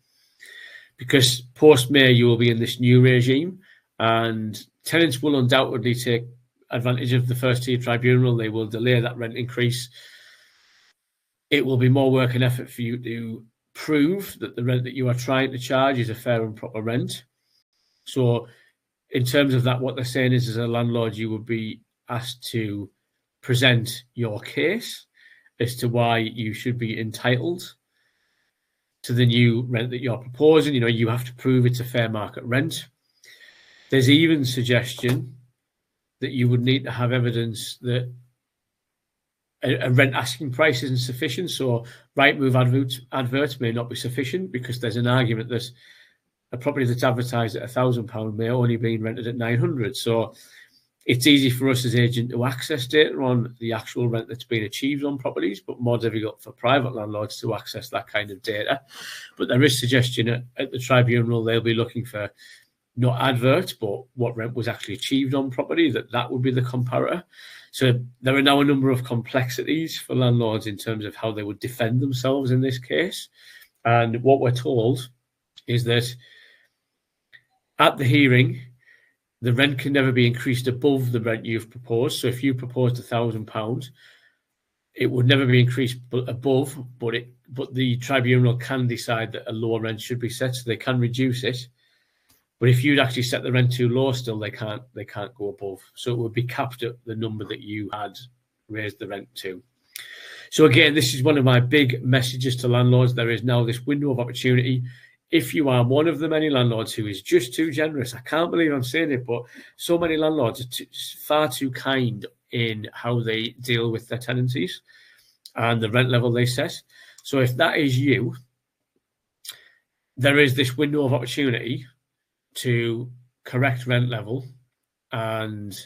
Because post-May, you will be in this new regime, and tenants will undoubtedly take advantage of the first-tier tribunal. They will delay that rent increase. It will be more work and effort for you to prove that the rent that you are trying to charge is a fair and proper rent. So in terms of that, what they're saying is, as a landlord, you would be asked to present your case as to why you should be entitled to the new rent that you're proposing. You know, you have to prove it's a fair market rent. There's even suggestion that you would need to have evidence that a rent asking price isn't sufficient. So Rightmove adverts may not be sufficient, because there's an argument that a property that's advertised at £1,000 may only be rented at £900. So it's easy for us as agent to access data on the actual rent that's been achieved on properties, but more difficult for private landlords to access that kind of data. But there is suggestion at the tribunal they'll be looking for not adverts, but what rent was actually achieved on property, that would be the comparator. So there are now a number of complexities for landlords in terms of how they would defend themselves in this case. And what we're told is that at the hearing, the rent can never be increased above the rent you've proposed. So if you proposed £1,000, it would never be increased above, but the tribunal can decide that a lower rent should be set, so they can reduce it. But if you'd actually set the rent too low, still they can't go above. So it would be capped at the number that you had raised the rent to. So again, this is one of my big messages to landlords. There is now this window of opportunity. If you are one of the many landlords who is just too generous, I can't believe I'm saying it, but so many landlords are far too kind in how they deal with their tenancies and the rent level they set. So if that is you, there is this window of opportunity to correct rent level and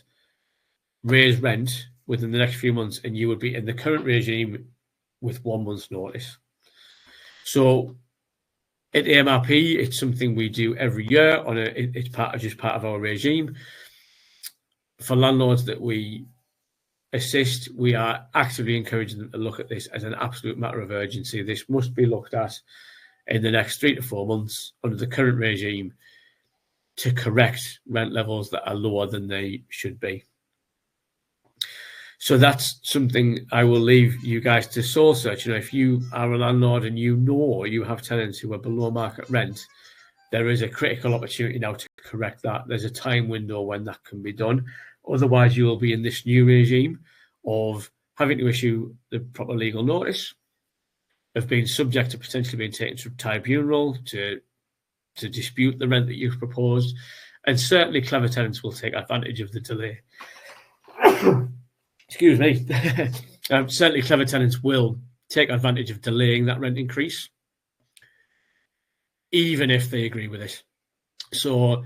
raise rent within the next few months, and you would be in the current regime with 1 month's notice. So at AMRP, it's something we do every year. It's part of our regime. For landlords that we assist, we are actively encouraging them to look at this as an absolute matter of urgency. This must be looked at in the next 3 to 4 months under the current regime to correct rent levels that are lower than they should be. So that's something I will leave you guys to soul search. You know, if you are a landlord and you know you have tenants who are below market rent, there is a critical opportunity now to correct that. There's a time window when that can be done. Otherwise, you will be in this new regime of having to issue the proper legal notice, of being subject to potentially being taken to tribunal to dispute the rent that you've proposed. And certainly clever tenants will take advantage of the delay. Excuse me. Certainly clever tenants will take advantage of delaying that rent increase, even if they agree with it. So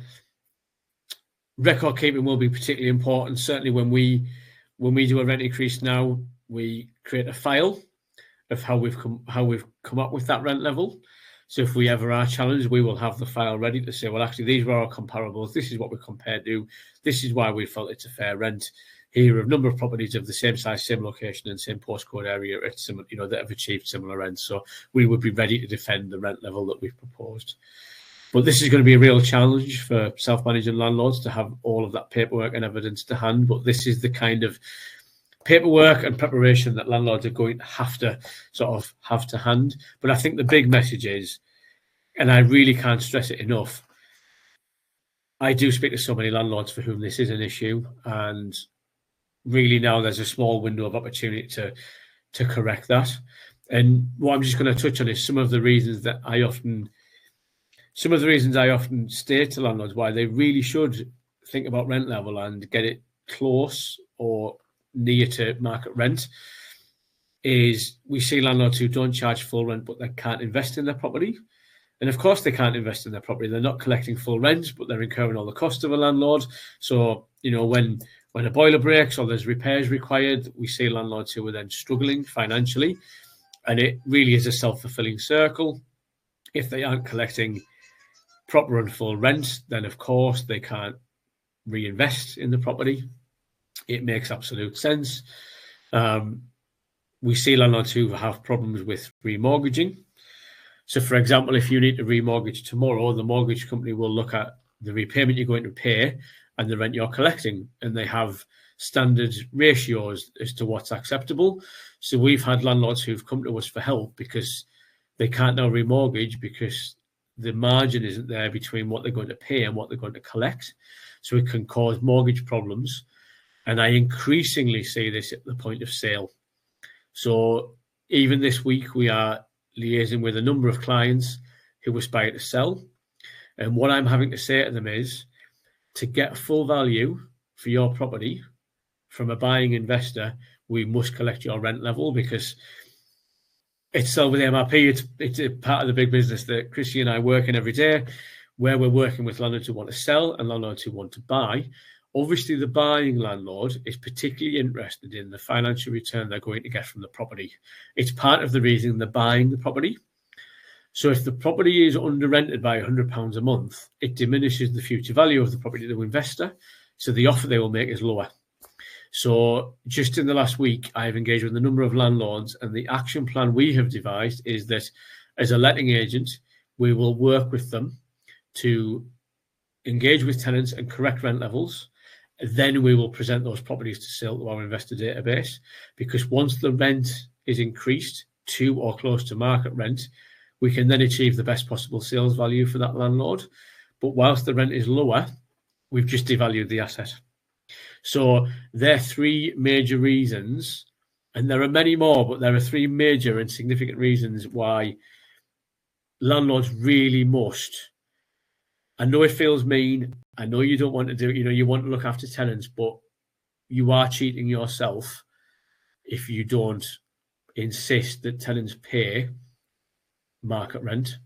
record keeping will be particularly important. Certainly when we do a rent increase now, we create a file of how we've come up with that rent level. So if we ever are challenged, we will have the file ready to say, well, actually, these were our comparables. This is what we compared to. This is why we felt it's a fair rent. Here are a number of properties of the same size, same location, and same postcode area at similar, that have achieved similar rents. So we would be ready to defend the rent level that we've proposed. But this is going to be a real challenge for self-managing landlords to have all of that paperwork and evidence to hand. But this is the kind of paperwork and preparation that landlords are going to have to hand. But I think the big message is, and I really can't stress it enough, I do speak to so many landlords for whom this is an issue, and really now there's a small window of opportunity to correct that. And what I'm just going to touch on is some of the reasons I often state to landlords why they really should think about rent level and get it close or near to market rent. is we see landlords who don't charge full rent, but they can't invest in their property. And of course, they can't invest in their property. They're not collecting full rent, but they're incurring all the cost of a landlord. So, when a boiler breaks or there's repairs required, we see landlords who are then struggling financially. And it really is a self-fulfilling circle. If they aren't collecting proper and full rent, then of course they can't reinvest in the property. It makes absolute sense. We see landlords who have problems with remortgaging. So, for example, if you need to remortgage tomorrow, the mortgage company will look at the repayment you're going to pay and the rent you're collecting, and they have standard ratios as to what's acceptable. So we've had landlords who've come to us for help because they can't now remortgage because the margin isn't there between what they're going to pay and what they're going to collect. So it can cause mortgage problems. And I increasingly see this at the point of sale. So even this week, we are liaising with a number of clients who aspire to sell. And what I'm having to say to them is, to get full value for your property from a buying investor, we must collect your rent level, because it's still with MRP. It's a part of the big business that Chrissy and I work in every day, where we're working with landlords who want to sell and landlords who want to buy. Obviously, the buying landlord is particularly interested in the financial return they're going to get from the property. It's part of the reason they're buying the property. So if the property is under rented by £100 a month, it diminishes the future value of the property to the investor. So the offer they will make is lower. So just in the last week, I've engaged with a number of landlords, and the action plan we have devised is that as a letting agent, we will work with them to engage with tenants and correct rent levels. Then we will present those properties to sale to our investor database, because once the rent is increased to or close to market rent, we can then achieve the best possible sales value for that landlord. But whilst the rent is lower, we've just devalued the asset. So there are three major reasons, and there are many more, but there are three major and significant reasons why landlords really must. I know it feels mean. I know you don't want to do it. You want to look after tenants, but you are cheating yourself if you don't insist that tenants pay market rent.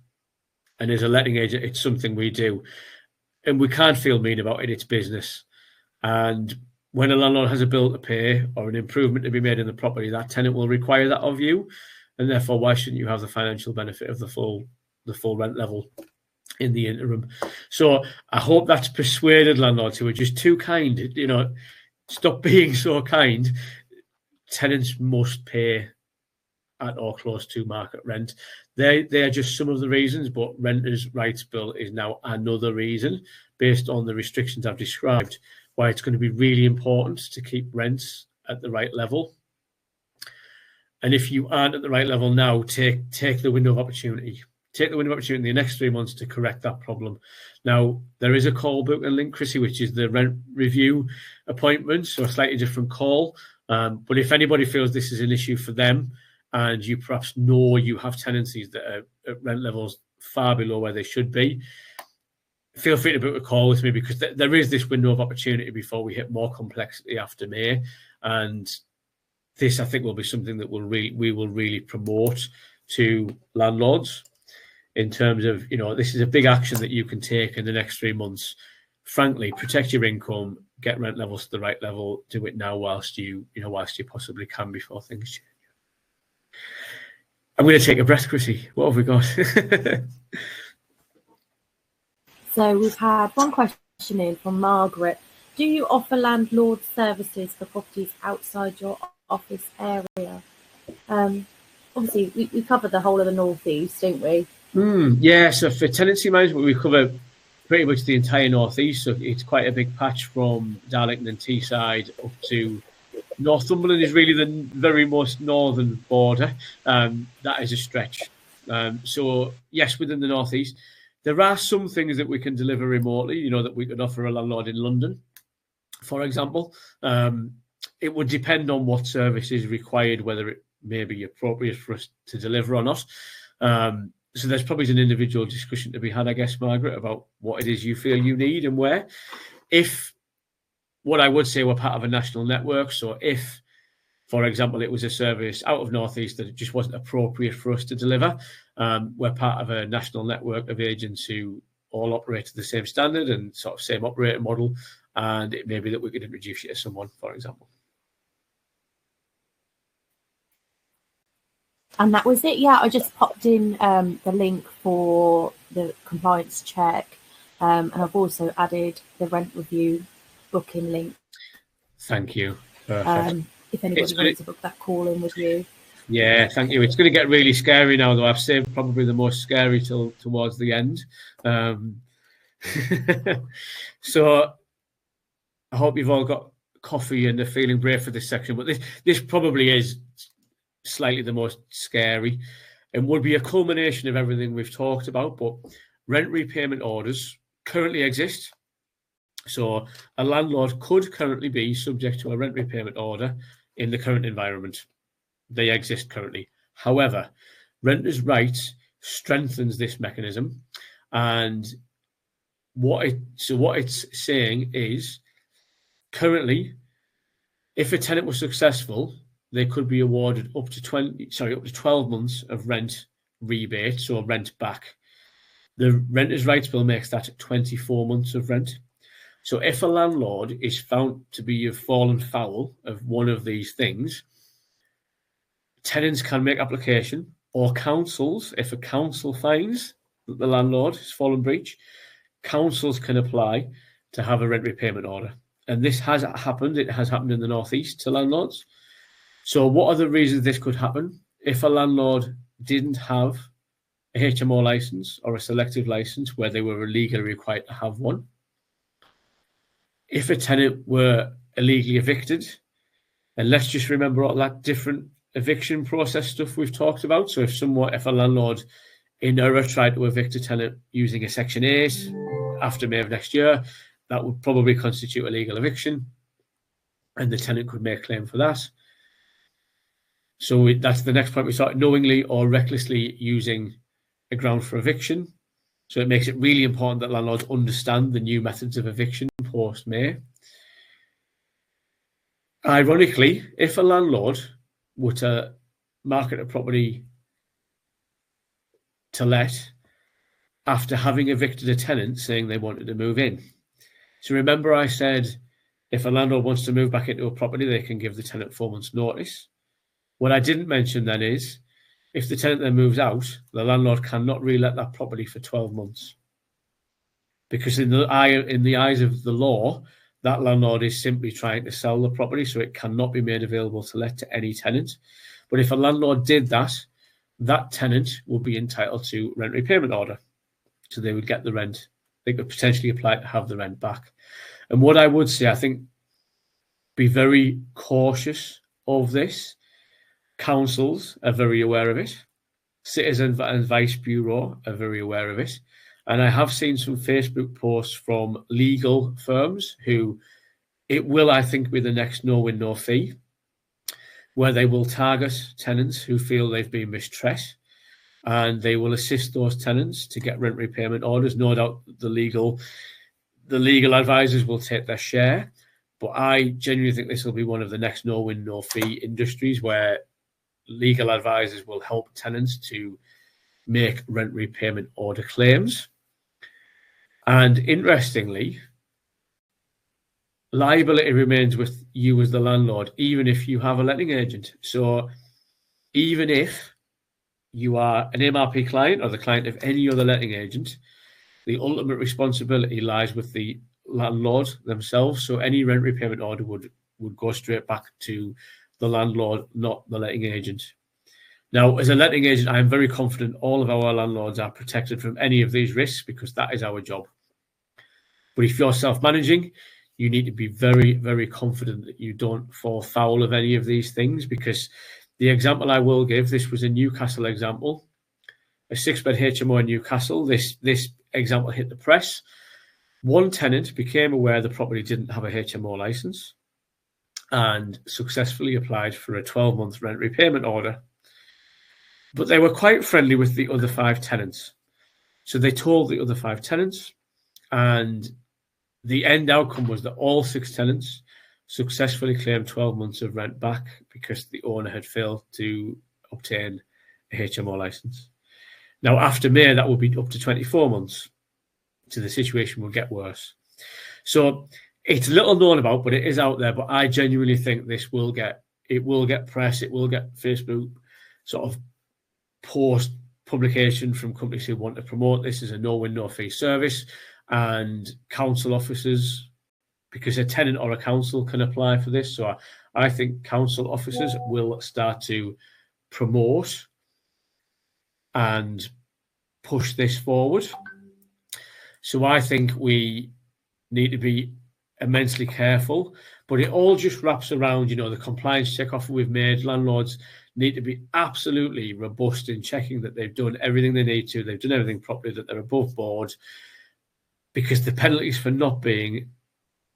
And as a letting agent, it's something we do. And we can't feel mean about it. It's business. And when a landlord has a bill to pay or an improvement to be made in the property, that tenant will require that of you. And therefore, why shouldn't you have the financial benefit of the full rent level in the interim? So I hope that's persuaded landlords who are just too kind. Stop being so kind. Tenants must pay at or close to market rent. They are just some of the reasons, but Renters' Rights Bill is now another reason, based on the restrictions I've described, why it's going to be really important to keep rents at the right level. And if you aren't at the right level now, take the window of opportunity. Take the window of opportunity in the next 3 months to correct that problem. Now, there is a call book and link, Chrissy, which is the rent review appointment, so a slightly different call. But if anybody feels this is an issue for them, and you perhaps know you have tenancies that are at rent levels far below where they should be, feel free to book a call with me, because there is this window of opportunity before we hit more complexity after May. And this, I think, will be something that we will really promote to landlords in terms of, this is a big action that you can take in the next 3 months. Frankly, protect your income, get rent levels to the right level, do it now whilst you possibly can before things change. I'm going to take a breath, Chrissy. What have we got? So we've had one question in from Margaret. Do you offer landlord services for properties outside your office area? Obviously, we cover the whole of the North East, don't we? Yeah, so for tenancy management, we cover pretty much the entire North East. So it's quite a big patch from Darlington and Teesside up to Northumberland is really the very most northern border. That is a stretch. So yes, within the North East, there are some things that we can deliver remotely, that we could offer a landlord in London, for example. It would depend on what service is required, whether it may be appropriate for us to deliver or not. So there's probably an individual discussion to be had, I guess, Margaret, about what it is you feel you need and where. What I would say, we're part of a national network, so if For example, it was a service out of North East that it just wasn't appropriate for us to deliver. We're part of a national network of agents who all operate to the same standard and sort of same operating model, and it may be that we could introduce you to someone, for example. And that was it. Yeah, I just popped in the link for the compliance check, and I've also added the rent review booking link. Thank you. Perfect. If anybody wants to book that call in with you. Yeah, thank you. It's going to get really scary now, though. I've saved probably the most scary till towards the end. So I hope you've all got coffee and are feeling brave for this section. But this probably is slightly the most scary and would be a culmination of everything we've talked about. But rent repayment orders currently exist. So a landlord could currently be subject to a rent repayment order in the current environment. They exist currently. However, renters' rights strengthens this mechanism, and what it's saying is currently, if a tenant was successful, they could be awarded up to 12 months of rent rebate, so rent back. The Renters' Rights Bill makes that 24 months of rent. So if a landlord is found to be have fallen foul of one of these things, tenants can make application, or councils, if a council finds that the landlord has fallen breach, councils can apply to have a rent repayment order. And this has happened. It has happened in the North East to landlords. So what are the reasons this could happen? If a landlord didn't have a HMO license or a selective license where they were legally required to have one. If a tenant were illegally evicted, and let's just remember all that different eviction process stuff we've talked about. So if a landlord in error tried to evict a tenant using a Section 8 after May of next year, that would probably constitute a legal eviction, and the tenant could make a claim for that. So that's the next point. We start knowingly or recklessly using a ground for eviction. So it makes it really important that landlords understand the new methods of eviction post-May. Ironically, if a landlord were to market a property to let after having evicted a tenant saying they wanted to move in. So remember I said if a landlord wants to move back into a property, they can give the tenant 4 months' notice. What I didn't mention then is if the tenant then moves out, the landlord cannot re-let that property for 12 months. Because in the eyes of the law, that landlord is simply trying to sell the property, so it cannot be made available to let to any tenant. But if a landlord did that, that tenant would be entitled to rent repayment order. So they would get the rent. They could potentially apply to have the rent back. And what I would say, I think, be very cautious of this. Councils are very aware of it. Citizen Advice Bureau are very aware of it. And I have seen some Facebook posts from legal firms who it will, I think, be the next no win, no fee, where they will target tenants who feel they've been mistreated, and they will assist those tenants to get rent repayment orders. No doubt the legal advisors will take their share, but I genuinely think this will be one of the next no win, no fee industries where legal advisors will help tenants to make rent repayment order claims. And interestingly, liability remains with you as the landlord, even if you have a letting agent. So even if you are an MRP client or the client of any other letting agent, the ultimate responsibility lies with the landlord themselves. So any rent repayment order would go straight back to the landlord, not the letting agent. Now, as a letting agent, I am very confident all of our landlords are protected from any of these risks because that is our job. But if you're self-managing, you need to be very, very confident that you don't fall foul of any of these things, because the example I will give, this was a Newcastle example, a 6-bed HMO in Newcastle. This example hit the press. One tenant became aware the property didn't have a HMO license and successfully applied for a 12-month rent repayment order. But they were quite friendly with the other 5 tenants. So they told the other 5 tenants, and the end outcome was that all 6 tenants successfully claimed 12 months of rent back because the owner had failed to obtain a HMO licence. Now, after May, that will be up to 24 months. So the situation will get worse. So it's little known about, but it is out there. But I genuinely think this will get press. It will get Facebook sort of post publication from companies who want to promote this as a no-win, no-fee service, and council officers, because a tenant or a council can apply for this. So I think council officers will start to promote and push this forward. So I think we need to be immensely careful, but it all just wraps around, the compliance check offer we've made. Landlords need to be absolutely robust in checking that they've done everything they need to, they've done everything properly, that they're above board, because the penalties for not being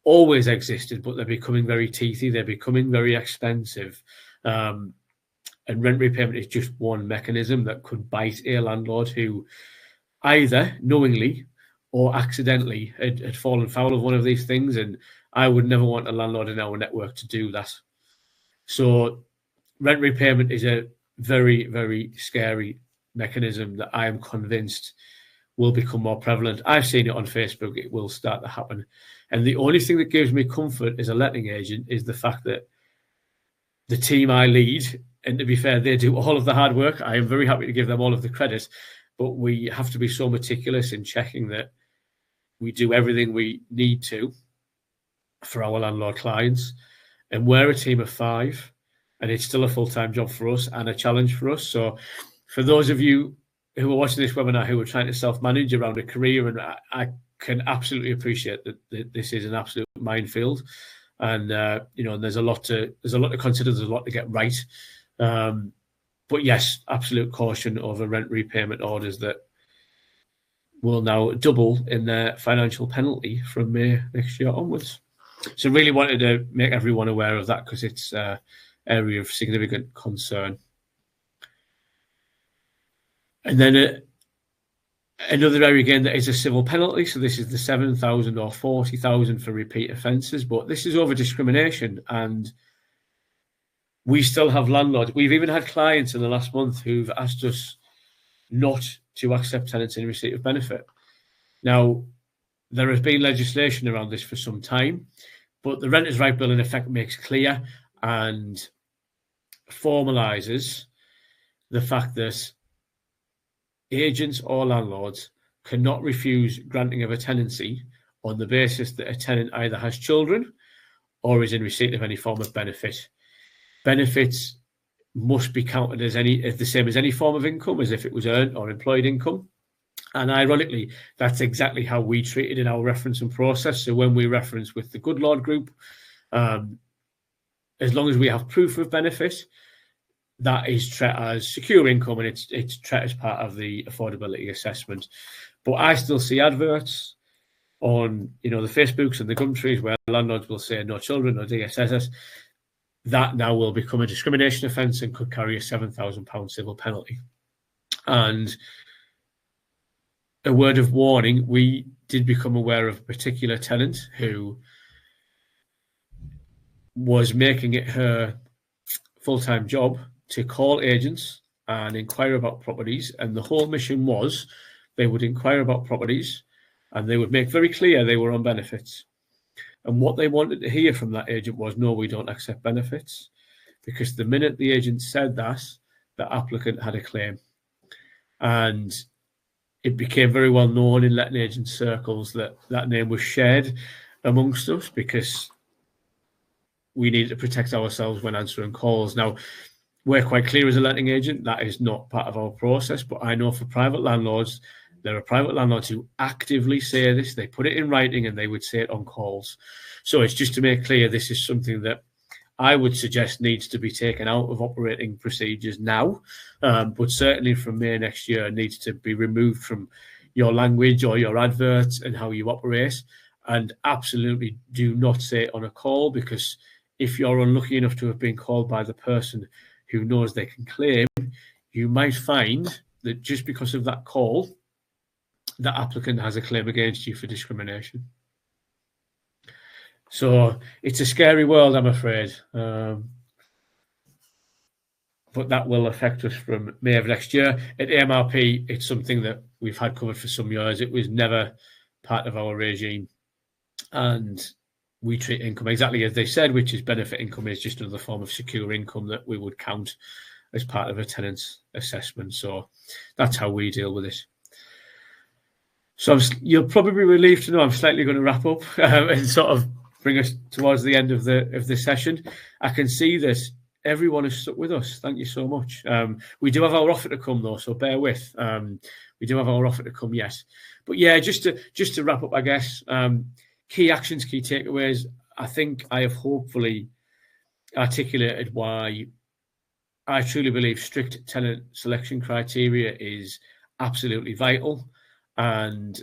always existed, but they're becoming very teethy, they're becoming very expensive. And rent repayment is just one mechanism that could bite a landlord who either knowingly or accidentally had fallen foul of one of these things. And I would never want a landlord in our network to do that. So rent repayment is a very, very scary mechanism that I am convinced will become more prevalent. I've seen it on Facebook. It will start to happen. And the only thing that gives me comfort as a letting agent is the fact that the team I lead, and to be fair, they do all of the hard work. I am very happy to give them all of the credit, but we have to be so meticulous in checking that we do everything we need to for our landlord clients. And we're a team of 5, and it's still a full-time job for us and a challenge for us. So for those of you who are watching this webinar who are trying to self-manage around a career, and I can absolutely appreciate that this is an absolute minefield, and there's a lot to consider, there's a lot to get right. But yes, absolute caution over rent repayment orders that will now double in their financial penalty from May next year onwards. So really wanted to make everyone aware of that, because it's an area of significant concern. And then another area again that is a civil penalty. So this is the 7,000 or 40,000 for repeat offences, but this is over discrimination. And we still have landlords. We've even had clients in the last month who've asked us not to accept tenants in receipt of benefit. Now, there has been legislation around this for some time, but the Renters' Right Bill in effect makes clear and formalises the fact that agents or landlords cannot refuse granting of a tenancy on the basis that a tenant either has children or is in receipt of any form of benefit. Benefits must be counted as the same as any form of income, as if it was earned or employed income. And ironically, that's exactly how we treat it in our reference and process. So when we reference with the Good Lord Group, as long as we have proof of benefit, that is treated as secure income, and it's treated as part of the affordability assessment. But I still see adverts on the Facebooks and the Gumtrees where landlords will say no children or DSSS. That now will become a discrimination offence and could carry a £7,000 civil penalty. And a word of warning, we did become aware of a particular tenant who was making it her full-time job to call agents and inquire about properties. And the whole mission was they would inquire about properties and they would make very clear they were on benefits. And what they wanted to hear from that agent was, no, we don't accept benefits. Because the minute the agent said that, the applicant had a claim. And it became very well known in letting agent circles that that name was shared amongst us, because we needed to protect ourselves when answering calls. Now, we're quite clear as a letting agent, that is not part of our process. But I know for private landlords, there are private landlords who actively say this. They put it in writing and they would say it on calls. So it's just to make clear, this is something that I would suggest needs to be taken out of operating procedures now, but certainly from May next year needs to be removed from your language or your adverts and how you operate. And absolutely do not say it on a call, because if you're unlucky enough to have been called by the person who knows they can claim, you might find that just because of that call, the applicant has a claim against you for discrimination. So it's a scary world, I'm afraid. But that will affect us from May of next year. At AMRP, it's something that we've had covered for some years. It was never part of our regime. And we treat income exactly as they said, which is benefit income is just another form of secure income that we would count as part of a tenant's assessment. So that's how we deal with it. So you'll probably be relieved to know I'm slightly going to wrap up and sort of bring us towards the end of the session. I can see that everyone has stuck with us. Thank you so much. We do have our offer to come though, so bear with. We do have our offer to come, yes. But yeah, just to wrap up, I guess, key actions, key takeaways. I think I have hopefully articulated why I truly believe strict tenant selection criteria is absolutely vital, and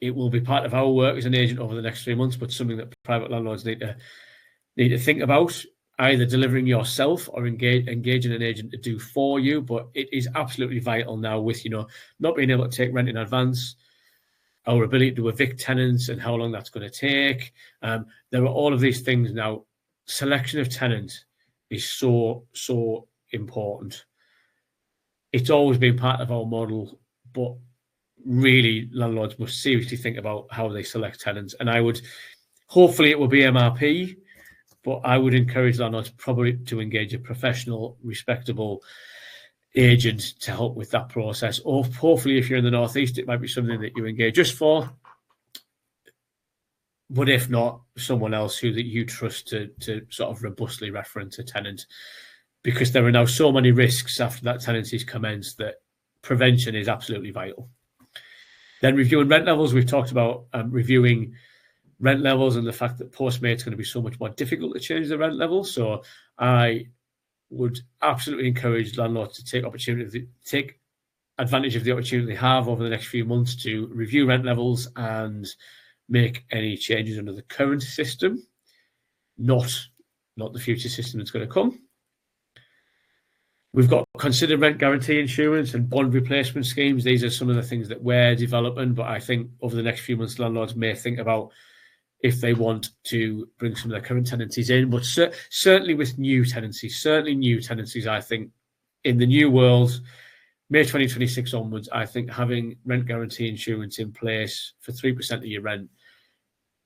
it will be part of our work as an agent over the next 3 months, but something that private landlords need to think about, either delivering yourself or engaging an agent to do for you. But it is absolutely vital now with, not being able to take rent in advance, our ability to evict tenants and how long that's going to take. There are all of these things now. Selection of tenants is so important. It's always been part of our model, but really landlords must seriously think about how they select tenants. And hopefully it will be MRP, but I would encourage landlords probably to engage a professional, respectable agent to help with that process. Or hopefully if you're in the Northeast, it might be something that you engage just for. But if not, someone else that you trust to sort of robustly reference a tenant, because there are now so many risks after that tenancy's commenced that prevention is absolutely vital. Then reviewing rent levels. We've talked about reviewing rent levels and the fact that post-May it's going to be so much more difficult to change the rent level. So I would absolutely encourage landlords to take advantage of the opportunity they have over the next few months to review rent levels and make any changes under the current system, not the future system that's going to come. We've got considered rent guarantee insurance and bond replacement schemes. These are some of the things that we're developing, but I think over the next few months, landlords may think about if they want to bring some of their current tenancies in. But certainly with new tenancies, I think in the new world, May 2026 onwards, I think having rent guarantee insurance in place for 3% of your rent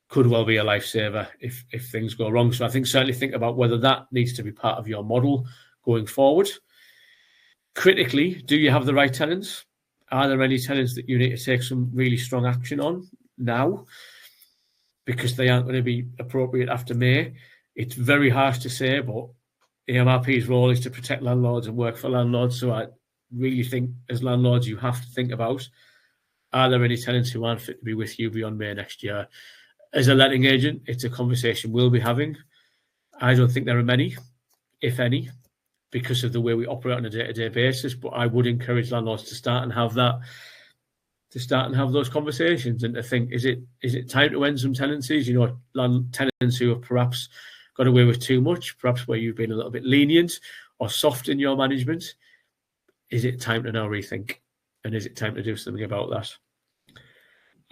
could well be a lifesaver if things go wrong. So I think certainly think about whether that needs to be part of your model going forward. Critically, do you have the right tenants? Are there any tenants that you need to take some really strong action on now? Because they aren't going to be appropriate after May. It's very harsh to say, but AMRP's role is to protect landlords and work for landlords. So I really think as landlords, you have to think about, are there any tenants who aren't fit to be with you beyond May next year? As a letting agent, it's a conversation we'll be having. I don't think there are many, if any, because of the way we operate on a day-to-day basis. But I would encourage landlords to start and have those conversations and to think, is it time to end some tenancies? Tenants who have perhaps got away with too much, perhaps where you've been a little bit lenient or soft in your management. Is it time to now rethink? And is it time to do something about that?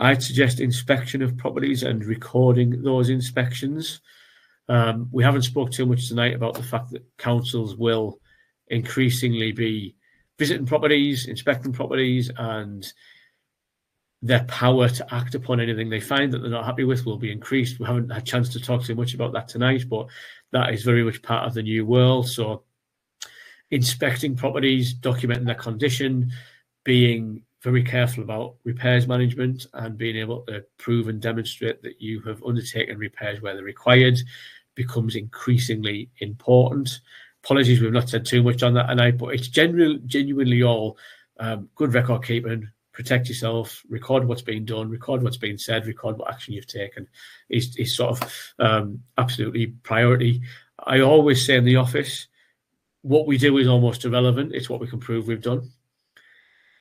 I'd suggest inspection of properties and recording those inspections. We haven't spoke too much tonight about the fact that councils will increasingly be visiting properties, inspecting properties, and their power to act upon anything they find that they're not happy with will be increased. We haven't had a chance to talk too much about that tonight, but that is very much part of the new world. So inspecting properties, documenting their condition, being very careful about repairs management and being able to prove and demonstrate that you have undertaken repairs where they're required becomes increasingly important. Apologies, we've not said too much on that tonight, but it's genuinely all good record keeping. Protect yourself, record what's being done, record what's being said, record what action you've taken is sort of absolutely priority. I always say in the office, what we do is almost irrelevant. It's what we can prove we've done.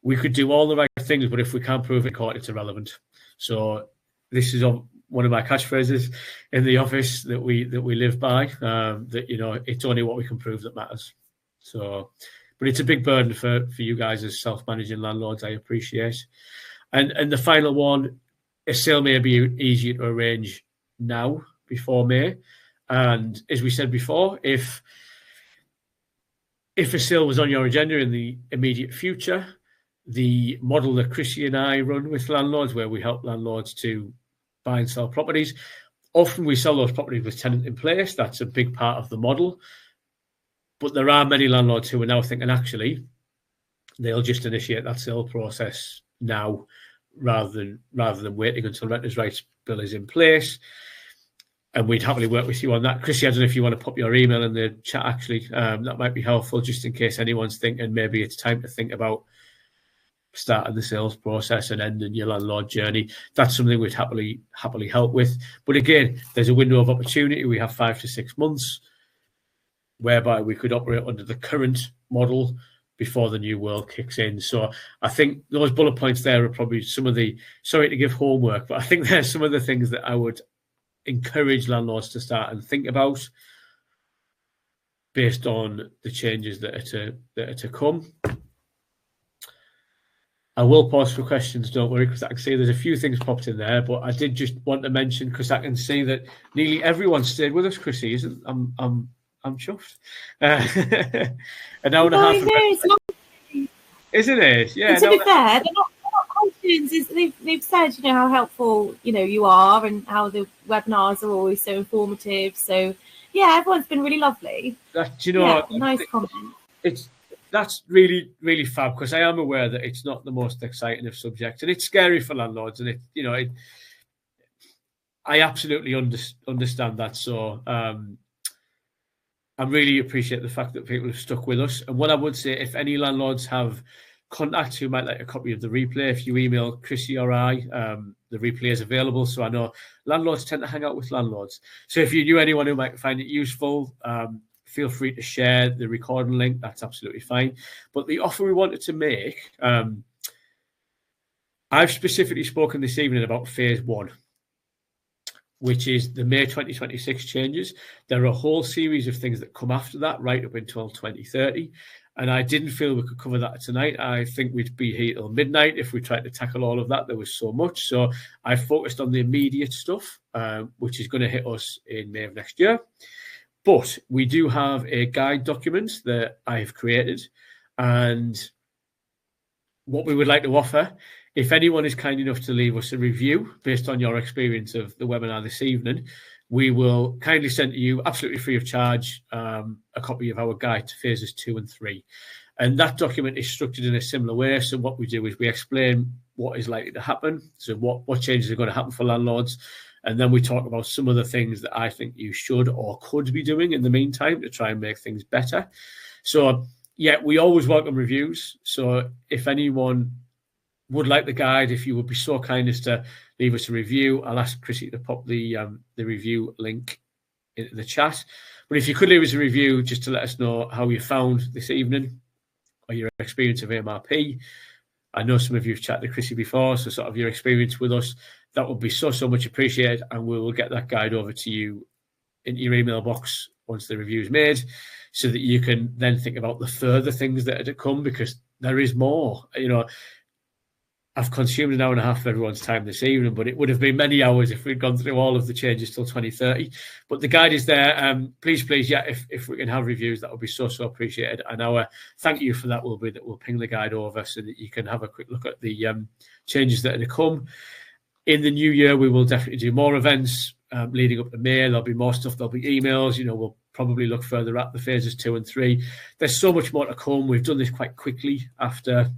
We could do all the right things, but if we can't prove it in court, it's irrelevant. So this is one of my catchphrases in the office that we live by, that, it's only what we can prove that matters. So, but it's a big burden for you guys as self-managing landlords, I appreciate. And the final one, a sale may be easier to arrange now before May. And as we said before, if a sale was on your agenda in the immediate future, the model that Chrissy and I run with landlords, where we help landlords to buy and sell properties, often we sell those properties with tenant in place. That's a big part of the model. But there are many landlords who are now thinking, actually, they'll just initiate that sale process now rather than waiting until renters' rights bill is in place. And we'd happily work with you on that. Chrissy, I don't know if you want to pop your email in the chat, actually. That might be helpful, just in case anyone's thinking maybe it's time to think about starting the sales process and ending your landlord journey. That's something we'd happily help with. But again, there's a window of opportunity. We have 5 to 6 months whereby we could operate under the current model before the new world kicks in. So I think those bullet points there are probably some of the, sorry to give homework, but I think there's some of the things that I would encourage landlords to start and think about based on the changes that are to come. I will pause for questions, don't worry, because I can see there's a few things popped in there, but I did just want to mention, because I can see that nearly everyone stayed with us, Chrissy, isn't? I'm chuffed. An hour and a half. Isn't it? Yeah. And to be fair, they're not questions. They've said, how helpful, you are, and how the webinars are always so informative. So, yeah, everyone's been really lovely. Nice comment. That's really, really fab, because I am aware that it's not the most exciting of subjects, and it's scary for landlords, and I absolutely understand that. So I really appreciate the fact that people have stuck with us. And what I would say, if any landlords have contacts who might like a copy of the replay, if you email Chrissy or I, the replay is available. So I know landlords tend to hang out with landlords. So if you knew anyone who might find it useful, feel free to share the recording link. That's absolutely fine. But the offer we wanted to make, I've specifically spoken this evening about phase 1, which is the May 2026 changes. There are a whole series of things that come after that, right up until 2030. And I didn't feel we could cover that tonight. I think we'd be here till midnight if we tried to tackle all of that. There was so much. So I focused on the immediate stuff, which is going to hit us in May of next year. But we do have a guide document that I have created. And what we would like to offer, if anyone is kind enough to leave us a review based on your experience of the webinar this evening, we will kindly send to you, absolutely free of charge, a copy of our guide to phases 2 and 3. And that document is structured in a similar way. So what we do is we explain what is likely to happen. So what changes are going to happen for landlords. And then we talk about some of the things that I think you should or could be doing in the meantime to try and make things better. So, yeah, we always welcome reviews. So if anyone would like the guide, if you would be so kind as to leave us a review, I'll ask Chrissy to pop the review link into the chat. But if you could leave us a review just to let us know how you found this evening or your experience of AMRP. I know some of you have chatted to Chrissy before, so sort of your experience with us, that would be so much appreciated, and we will get that guide over to you in your email box once the review is made, so that you can then think about the further things that are to come, because there is more. I've consumed an hour and a half of everyone's time this evening, but it would have been many hours if we'd gone through all of the changes till 2030. But the guide is there. Please, yeah, if we can have reviews, that would be so appreciated. And our thank you for that will be that we'll ping the guide over so that you can have a quick look at the changes that are to come. In the new year, we will definitely do more events leading up to May. There'll be more stuff. There'll be emails. We'll probably look further at the phases 2 and 3. There's so much more to come. We've done this quite quickly after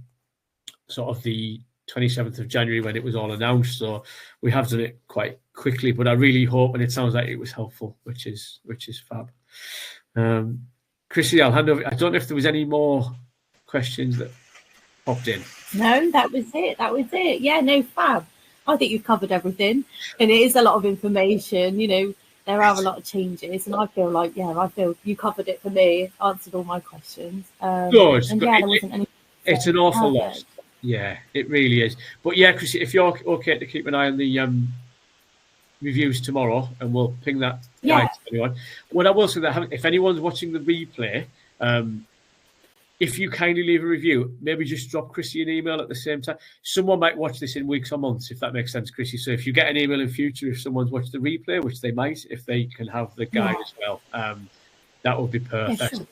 sort of the 27th of January when it was all announced, so we have done it quite quickly, but I really hope, and it sounds like it was helpful, which is fab. Chrissy, I'll hand over. I don't know if there was any more questions that popped in. No, that was it. Yeah, no, fab. I think you've covered everything, and it is a lot of information. There are a lot of changes, and I feel you covered it for me, answered all my questions. Good. And yeah, there wasn't any. It's an awful lot. Yeah, it really is. But yeah, Chrissy, if you're okay to keep an eye on the reviews tomorrow, and we'll ping that guide to anyone. What I will say that if anyone's watching the replay, if you kindly leave a review, maybe just drop Chrissy an email at the same time. Someone might watch this in weeks or months, if that makes sense, Chrissy. So if you get an email in future, if someone's watched the replay, which they might, if they can have the guide as well, that would be perfect. Yeah, sure.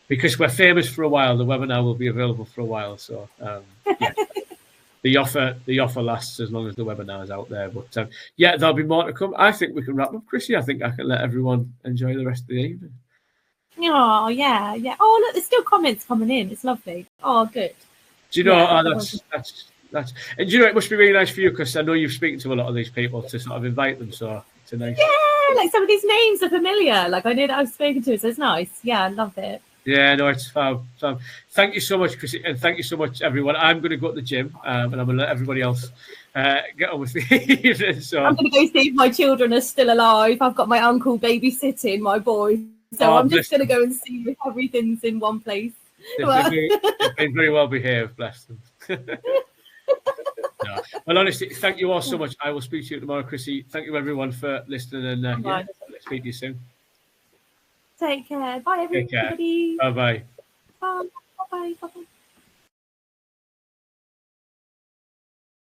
Because we're famous for a while, the webinar will be available for a while. So yeah, the offer lasts as long as the webinar is out there. But yeah, there'll be more to come. I think we can wrap up, Chrissy. I think I can let everyone enjoy the rest of the evening. Oh, yeah. Oh, look, there's still comments coming in. It's lovely. Oh, good. Do you know, that's and do you know, it must be really nice for you, because I know you're speaking to a lot of these people to sort of invite them, so it's a nice. Yeah, like some of these names are familiar. Like I know that I've spoken to, so it's nice. Yeah, I love it. Yeah, no, it's fab. Thank you so much, Chrissy, and thank you so much, everyone. I'm going to go to the gym, and I'm going to let everybody else get on with the evening. So I'm going to go see if my children are still alive. I've got my uncle babysitting my boy. So I'm just going to go and see if everything's in one place. They've been very well behaved, bless them. No. Well, honestly, thank you all so much. I will speak to you tomorrow, Chrissy. Thank you, everyone, for listening, and let's speak to you soon. Take care. Bye, everybody. Bye-bye. Bye. Bye. Bye.